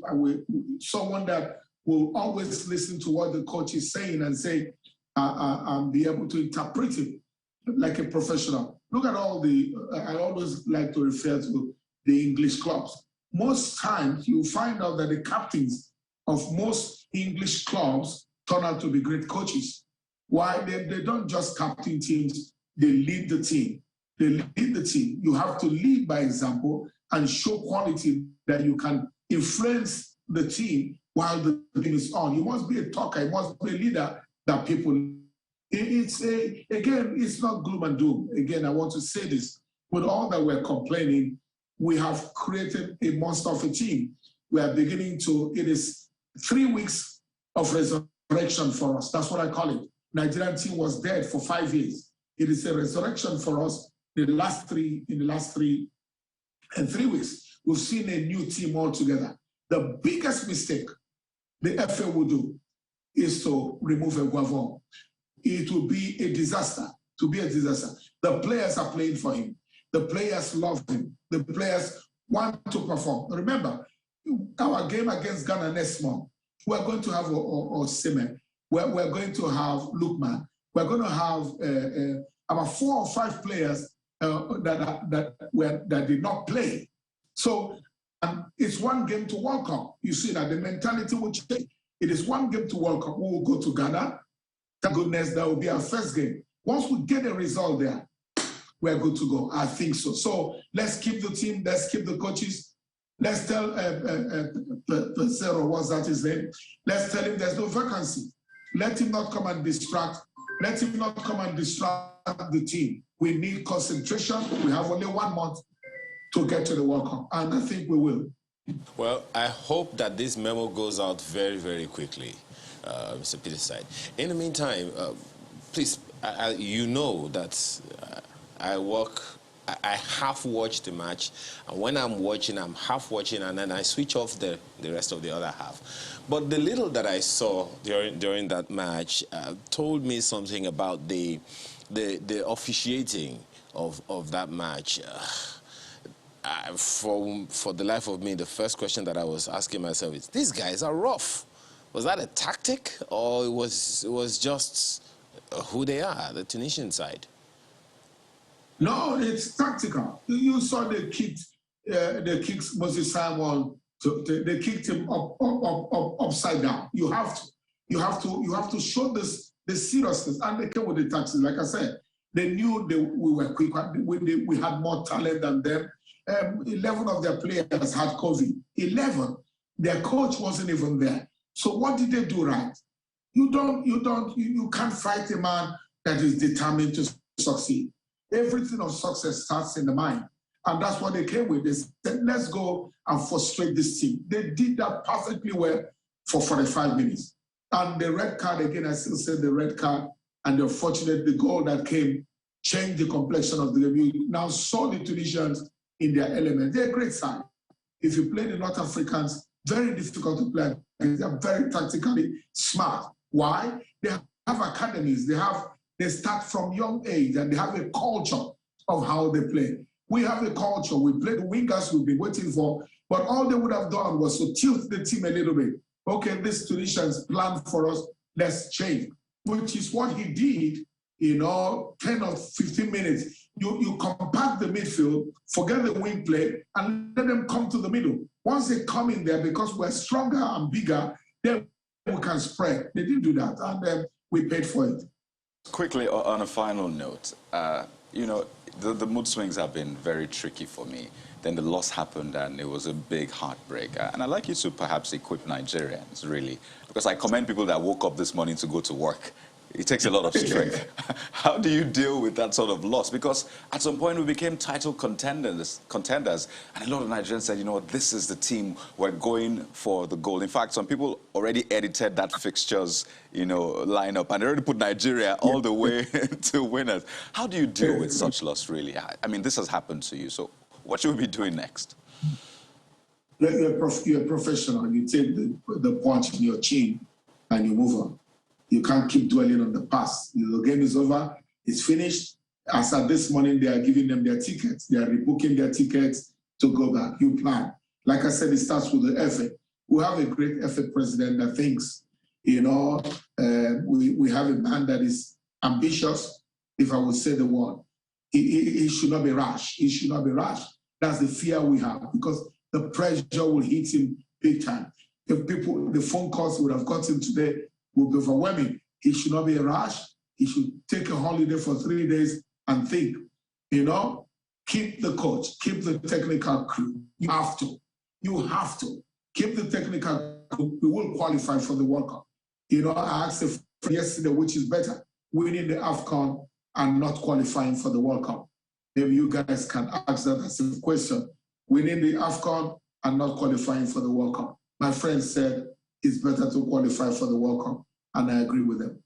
someone that will always listen to what the coach is saying and say and be able to interpret it like a professional. Look at I always like to refer to the English clubs. Most times you find out that the captains of most English clubs turn out to be great coaches. Why? They don't just captain teams, they lead the team. They lead the team. You have to lead by example and show quality that you can influence the team while the team is on. You must be a talker, you must be a leader that people. Again, it's not gloom and doom. Again, I want to say this. With all that we're complaining, we have created a monster of a team. We are beginning to, it is 3 weeks of resurrection for us. That's what I call it. Nigerian team was dead for 5 years. It is a resurrection for us in the last 3 weeks. We've seen a new team altogether. The biggest mistake the FA will do is to remove a Guavon. It will be a disaster, The players are playing for him. The players love him. The players want to perform. Remember, our game against Ghana next month, we're going to have Osimhen. We're going to have Lookman. We're going to have about 4 or 5 players that did not play. So it's one game to World Cup. You see that the mentality will change. It is one game to World Cup. We will go to Ghana. Thank goodness that will be our first game. Once we get a result there, we're good to go. I think so. So let's keep the team. Let's keep the coaches. Let's tell Pesero, what's that his name? Let's tell him there's no vacancy. Let him not come and distract. Let him not come and distract the team. We need concentration. We have only 1 month to get to the World Cup, and I think we will. Well, I hope that this memo goes out very, very quickly, Mr. Peterside. In the meantime, please, you know that I half watch the match, and when I'm watching, I'm half watching, and then I switch off the rest of the other half. But the little that I saw during that match told me something about the officiating of that match. For the life of me, the first question that I was asking myself is, these guys are rough. Was that a tactic, or it was just who they are, the Tunisian side? No, it's tactical. You saw they kicked Moses Simon. They kicked him upside down. You have to show the seriousness, and they came with the tactics. Like I said, they knew we were quick. We had more talent than them. 11 of their players had COVID. 11. Their coach wasn't even there. So what did they do right? You can't fight a man that is determined to succeed. Everything of success starts in the mind. And that's what they came with. They said, let's go and frustrate this team. They did that perfectly well for 45 minutes. And the red card, again, I still say the red card, and the unfortunate goal that came changed the complexion of the game. You now saw the Tunisians in their element. They're a great side. If you play the North Africans, very difficult to play. They're very tactically smart. Why? They have academies. They start from young age, and they have a culture of how they play. We have a culture. We play the wingers we've been waiting for, but all they would have done was to tilt the team a little bit. Okay, this Tunisians planned for us, let's change, which is what he did, 10 or 15 minutes. You compact the midfield, forget the wing play, and let them come to the middle. Once they come in there, because we're stronger and bigger, then we can spread. They didn't do that, and we paid for it. Quickly, on a final note, the mood swings have been very tricky for me. Then the loss happened, and it was a big heartbreak. And I'd like you to perhaps equip Nigerians, really, because I commend people that woke up this morning to go to work. It takes a lot of strength. How do you deal with that sort of loss? Because at some point we became title contenders, and a lot of Nigerians said, this is the team, we're going for the gold. In fact, some people already edited that fixtures, lineup, and they already put Nigeria all the way to winners. How do you deal with such loss, really? I mean, this has happened to you, so what should we be doing next? You're a professional. You take the punch in your chin and you move on. You can't keep dwelling on the past. The game is over. It's finished. As of this morning, they are giving them their tickets. They are rebooking their tickets to go back. You plan. Like I said, it starts with the FA. We have a great FA president that thinks, we have a man that is ambitious, if I would say the word. He should not be rash. He should not be rash. That's the fear we have, because the pressure will hit him big time. The phone calls would have gotten today will be overwhelming. He should not be a rush. He should take a holiday for 3 days and think, keep the coach, keep the technical crew. You have to. Keep the technical crew. We will qualify for the World Cup. I asked yesterday, which is better, winning the AFCON and not qualifying for the World Cup. Maybe you guys can ask that as a question. Winning the AFCON and not qualifying for the World Cup. My friend said, it's better to qualify for the World Cup, and I agree with them.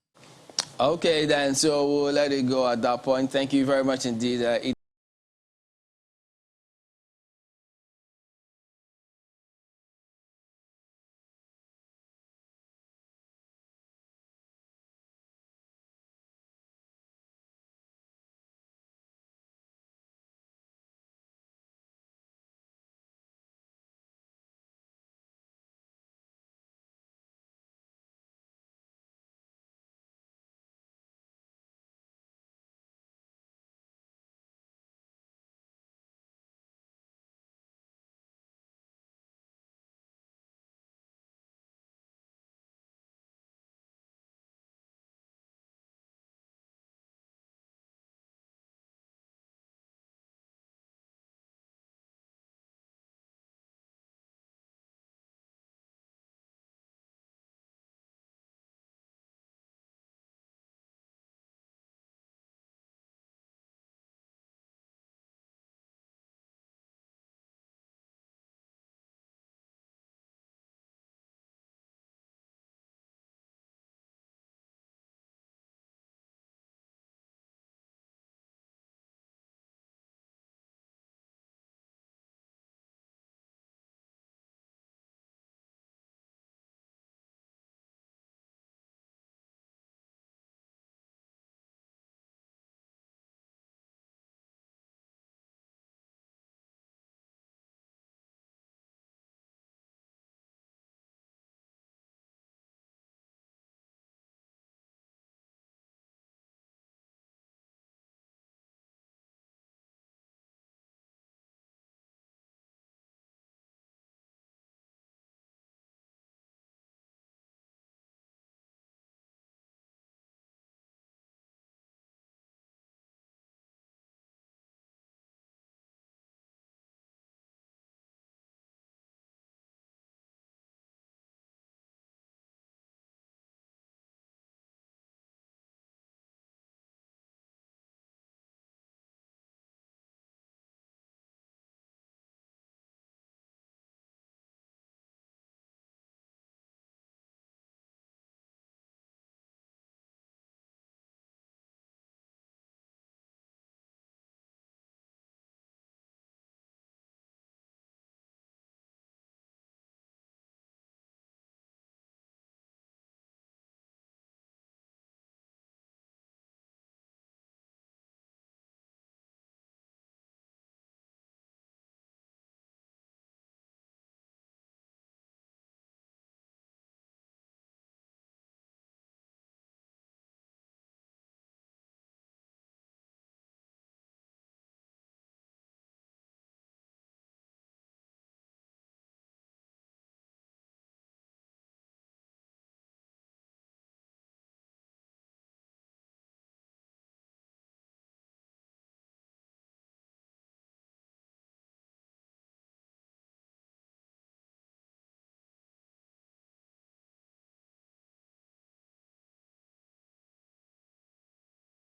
Okay, then, so we'll let it go at that point. Thank you very much indeed.